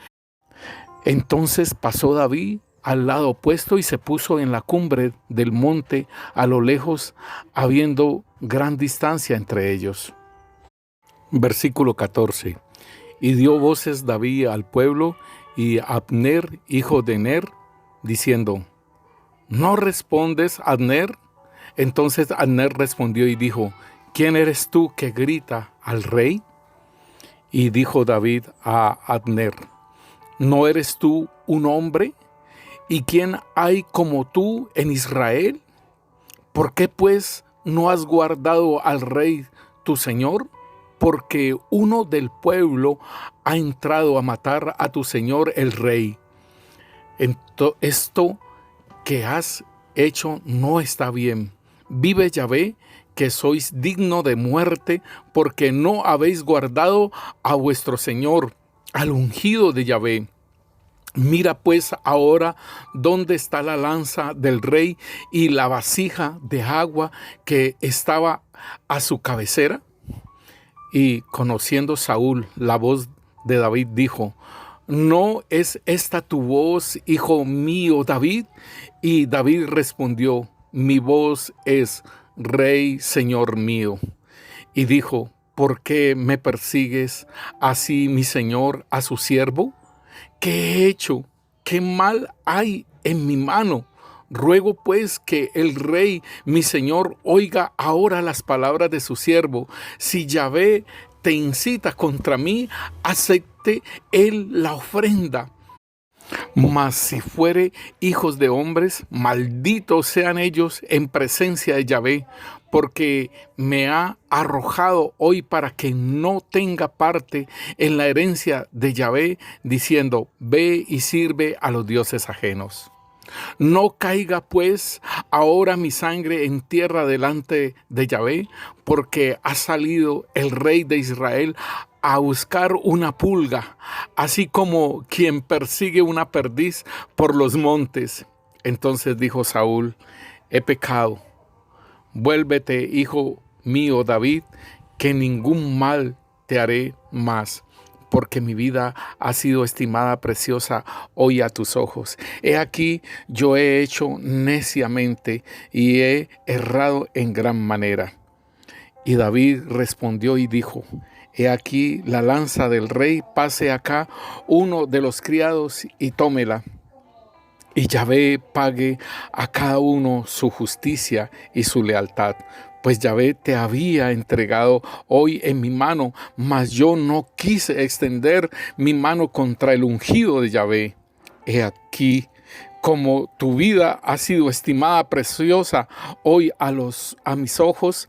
S1: Entonces pasó David al lado opuesto y se puso en la cumbre del monte a lo lejos, habiendo gran distancia entre ellos. Versículo 14. Y dio voces David al pueblo y a Abner, hijo de Ner, diciendo: ¿no respondes, Abner? Entonces Abner respondió y dijo: ¿quién eres tú que grita al rey? Y dijo David a Abner: ¿no eres tú un hombre? ¿Y quién hay como tú en Israel? ¿Por qué pues no has guardado al rey tu señor? Porque uno del pueblo ha entrado a matar a tu señor el rey. Esto que has hecho no está bien. Vive Yahvé, que sois digno de muerte, porque no habéis guardado a vuestro señor, al ungido de Yahvé. Mira pues ahora dónde está la lanza del rey y la vasija de agua que estaba a su cabecera. Y conociendo Saúl la voz de David, dijo: ¿no es esta tu voz, hijo mío David? Y David respondió: mi voz es: Rey, Señor mío. Y dijo: ¿por qué me persigues así, mi señor, a su siervo? ¿Qué he hecho? ¿Qué mal hay en mi mano? Ruego pues que el rey, mi señor, oiga ahora las palabras de su siervo. Si Yahvé te incita contra mí, acepte él la ofrenda. Mas si fuere hijos de hombres, malditos sean ellos en presencia de Yahvé, porque me ha arrojado hoy para que no tenga parte en la herencia de Yahvé, diciendo: ve y sirve a los dioses ajenos. No caiga pues ahora mi sangre en tierra delante de Yahvé, porque ha salido el rey de Israel a buscar una pulga, así como quien persigue una perdiz por los montes. Entonces dijo Saúl: he pecado. Vuélvete, hijo mío David, que ningún mal te haré más, porque mi vida ha sido estimada preciosa hoy a tus ojos. He aquí, yo he hecho neciamente y he errado en gran manera. Y David respondió y dijo: he aquí la lanza del rey, pase acá uno de los criados y tómela. Y Yahvé pague a cada uno su justicia y su lealtad. Pues Yahvé te había entregado hoy en mi mano, mas yo no quise extender mi mano contra el ungido de Yahvé. He aquí, como tu vida ha sido estimada preciosa hoy a mis ojos,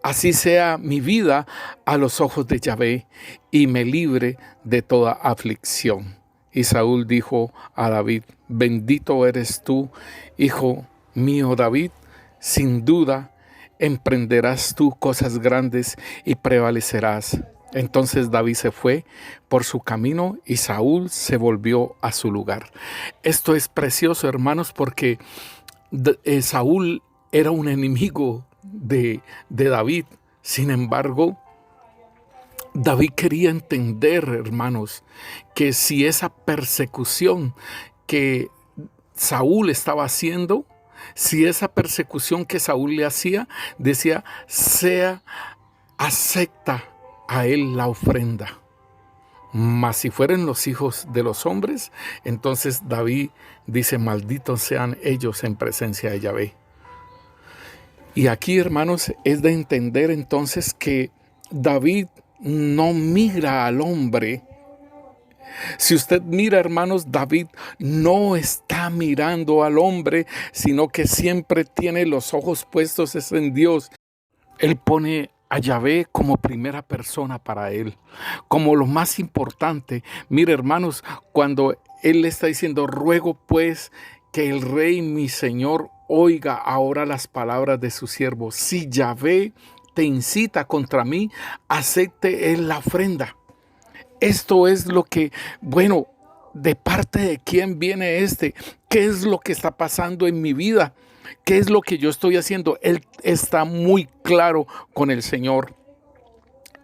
S1: así sea mi vida a los ojos de Yahvé, y me libre de toda aflicción. Y Saúl dijo a David: bendito eres tú, hijo mío David, sin duda emprenderás tú cosas grandes y prevalecerás. Entonces David se fue por su camino y Saúl se volvió a su lugar. Esto es precioso, hermanos, porque Saúl era un enemigo de David. Sin embargo, David quería entender, hermanos, que si esa persecución que Saúl estaba haciendo, si esa persecución que Saúl le hacía, decía: acepta a él la ofrenda. Mas si fueran los hijos de los hombres, entonces David dice: malditos sean ellos en presencia de Yahvé. Y aquí, hermanos, es de entender entonces que David no mira al hombre. Si usted mira, hermanos, David no está mirando al hombre, sino que siempre tiene los ojos puestos en Dios. Él pone a Yahvé como primera persona para él, como lo más importante. Mira, hermanos, cuando él le está diciendo: ruego pues que el rey mi señor oiga ahora las palabras de su siervo. Si Yahvé te incita contra mí, acepte él la ofrenda. Esto es lo que, bueno, ¿de parte de quién viene este? ¿Qué es lo que está pasando en mi vida? ¿Qué es lo que yo estoy haciendo? Él está muy claro con el Señor.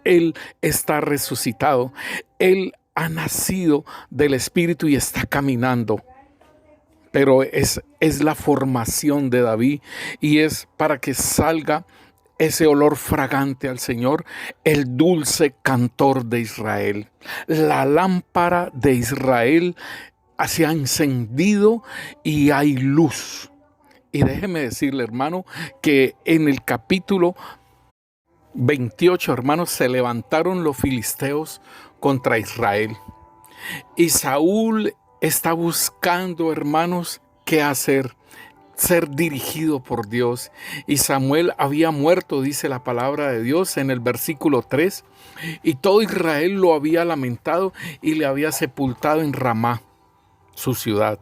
S1: Él está resucitado. Él ha nacido del Espíritu y está caminando. Pero es la formación de David y es para que salga ese olor fragante al Señor, el dulce cantor de Israel. La lámpara de Israel se ha encendido y hay luz. Y déjeme decirle, hermano, que en el capítulo 28, hermanos, se levantaron los filisteos contra Israel. Y Saúl está buscando, hermanos, qué hacer. Ser dirigido por Dios. Y Samuel había muerto, dice la palabra de Dios en el versículo 3, y todo Israel lo había lamentado y le había sepultado en Ramá, su ciudad.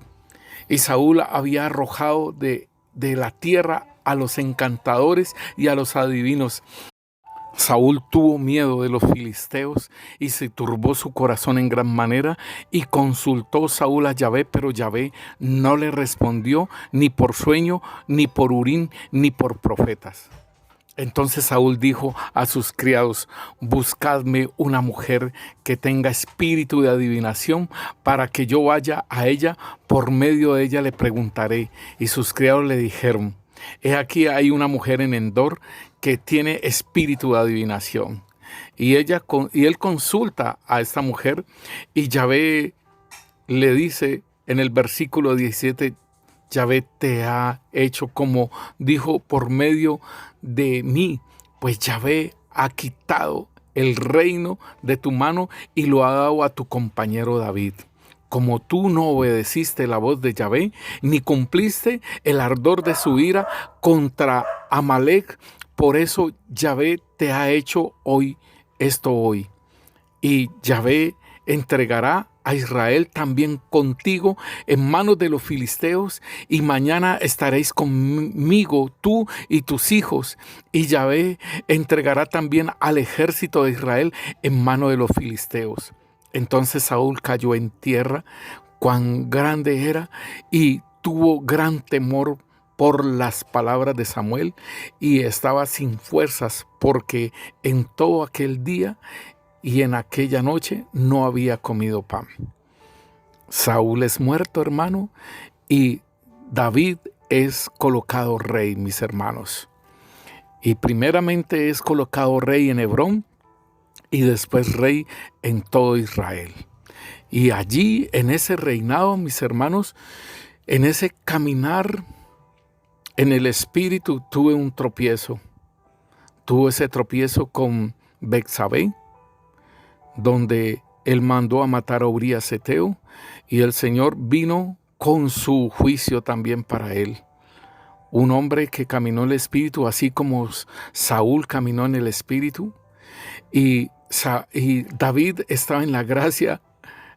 S1: Y Saúl había arrojado de la tierra a los encantadores y a los adivinos. Saúl tuvo miedo de los filisteos y se turbó su corazón en gran manera, y consultó Saúl a Yahvé, pero Yahvé no le respondió ni por sueño, ni por Urim, ni por profetas. Entonces Saúl dijo a sus criados: buscadme una mujer que tenga espíritu de adivinación, para que yo vaya a ella, por medio de ella le preguntaré. Y sus criados le dijeron: he aquí hay una mujer en Endor que tiene espíritu de adivinación. Y él consulta a esta mujer, y Yahvé le dice en el versículo 17: Yahvé te ha hecho como dijo por medio de mí, pues Yahvé ha quitado el reino de tu mano y lo ha dado a tu compañero David. Como tú no obedeciste la voz de Yahvé, ni cumpliste el ardor de su ira contra Amalek, por eso Yahvé te ha hecho hoy esto hoy. Y Yahvé entregará a Israel también contigo en manos de los filisteos, y mañana estaréis conmigo, tú y tus hijos, y Yahvé entregará también al ejército de Israel en mano de los filisteos. Entonces Saúl cayó en tierra, cuán grande era, y tuvo gran temor por las palabras de Samuel, y estaba sin fuerzas, porque en todo aquel día y en aquella noche no había comido pan. Saúl es muerto, hermano, y David es colocado rey, mis hermanos. Y primeramente es colocado rey en Hebrón, y después rey en todo Israel. Y allí, en ese reinado, mis hermanos, en ese caminar en el Espíritu, tuve un tropiezo. Tuve ese tropiezo con Betsabé, donde él mandó a matar a Urías Eteo, y el Señor vino con su juicio también para él. Un hombre que caminó en el Espíritu, así como Saúl caminó en el Espíritu, y David estaba en la gracia,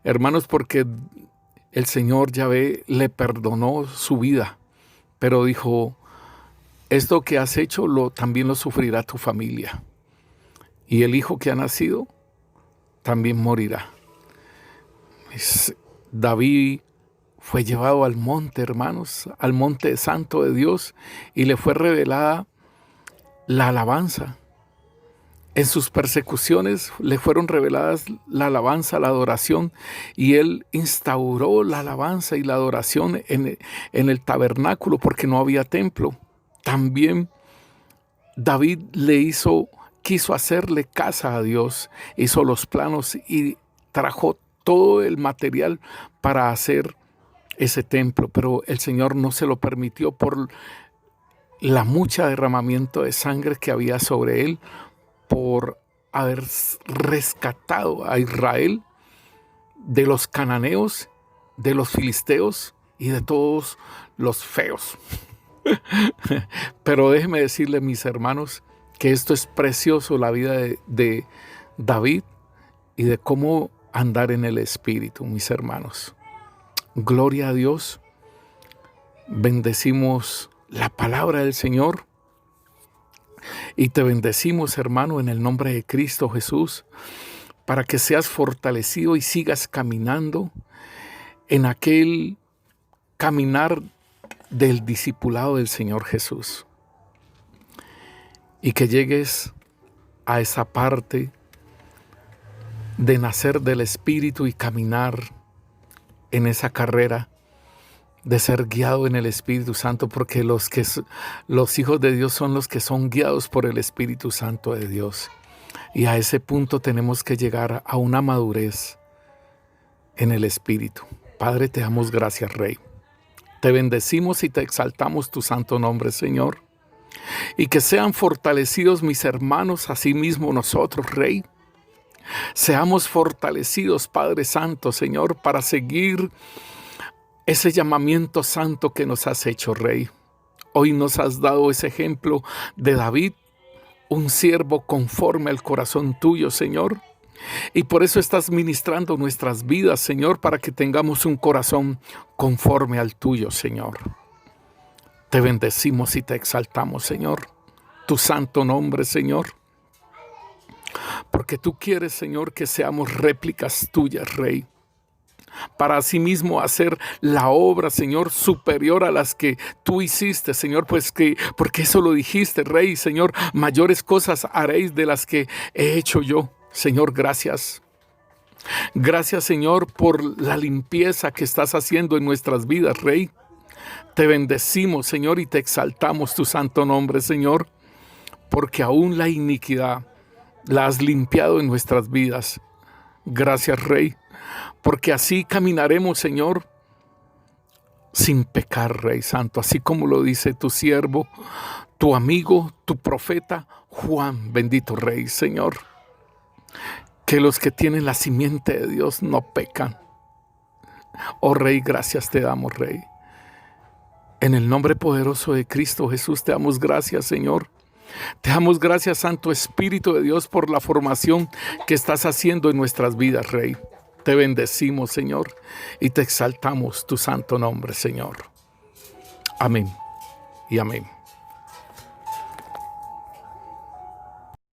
S1: hermanos, porque el Señor Yahvé le perdonó su vida, pero dijo: esto que has hecho también lo sufrirá tu familia, y el hijo que ha nacido también morirá. David fue llevado al monte, hermanos, al monte santo de Dios, y le fue revelada la alabanza. En sus persecuciones le fueron reveladas la alabanza, la adoración, y él instauró la alabanza y la adoración en el tabernáculo, porque no había templo. También David quiso hacerle casa a Dios, hizo los planos y trajo todo el material para hacer ese templo, pero el Señor no se lo permitió por la mucha derramamiento de sangre que había sobre él, por haber rescatado a Israel de los cananeos, de los filisteos y de todos los feos. Pero déjeme decirle, mis hermanos, que esto es precioso, la vida de David, y de cómo andar en el Espíritu, mis hermanos. Gloria a Dios. Bendecimos la palabra del Señor. Y te bendecimos, hermano, en el nombre de Cristo Jesús, para que seas fortalecido y sigas caminando en aquel caminar del discipulado del Señor Jesús. Y que llegues a esa parte de nacer del Espíritu y caminar en esa carrera de ser guiado en el Espíritu Santo, porque los hijos de Dios son los que son guiados por el Espíritu Santo de Dios. Y a ese punto tenemos que llegar a una madurez en el Espíritu. Padre, te damos gracias, Rey. Te bendecimos y te exaltamos tu santo nombre, Señor. Y que sean fortalecidos mis hermanos, asimismo nosotros, Rey. Seamos fortalecidos, Padre Santo, Señor, para seguir ese llamamiento santo que nos has hecho, Rey. Hoy nos has dado ese ejemplo de David, un siervo conforme al corazón tuyo, Señor. Y por eso estás ministrando nuestras vidas, Señor, para que tengamos un corazón conforme al tuyo, Señor. Te bendecimos y te exaltamos, Señor, tu santo nombre, Señor. Porque tú quieres, Señor, que seamos réplicas tuyas, Rey, para asimismo hacer la obra, Señor, superior a las que tú hiciste, Señor, porque eso lo dijiste, Rey, Señor, mayores cosas haréis de las que he hecho yo. Señor, gracias. Gracias, Señor, por la limpieza que estás haciendo en nuestras vidas, Rey. Te bendecimos, Señor, y te exaltamos tu santo nombre, Señor, porque aún la iniquidad la has limpiado en nuestras vidas. Gracias, Rey, porque así caminaremos, Señor, sin pecar, Rey Santo, así como lo dice tu siervo, tu amigo, tu profeta Juan, bendito Rey, Señor. Que los que tienen la simiente de Dios no pecan. Oh Rey, gracias te damos, Rey. En el nombre poderoso de Cristo Jesús te damos gracias, Señor. Te damos gracias, Santo Espíritu de Dios, por la formación que estás haciendo en nuestras vidas, Rey. Te bendecimos, Señor, y te exaltamos tu santo nombre, Señor. Amén y amén.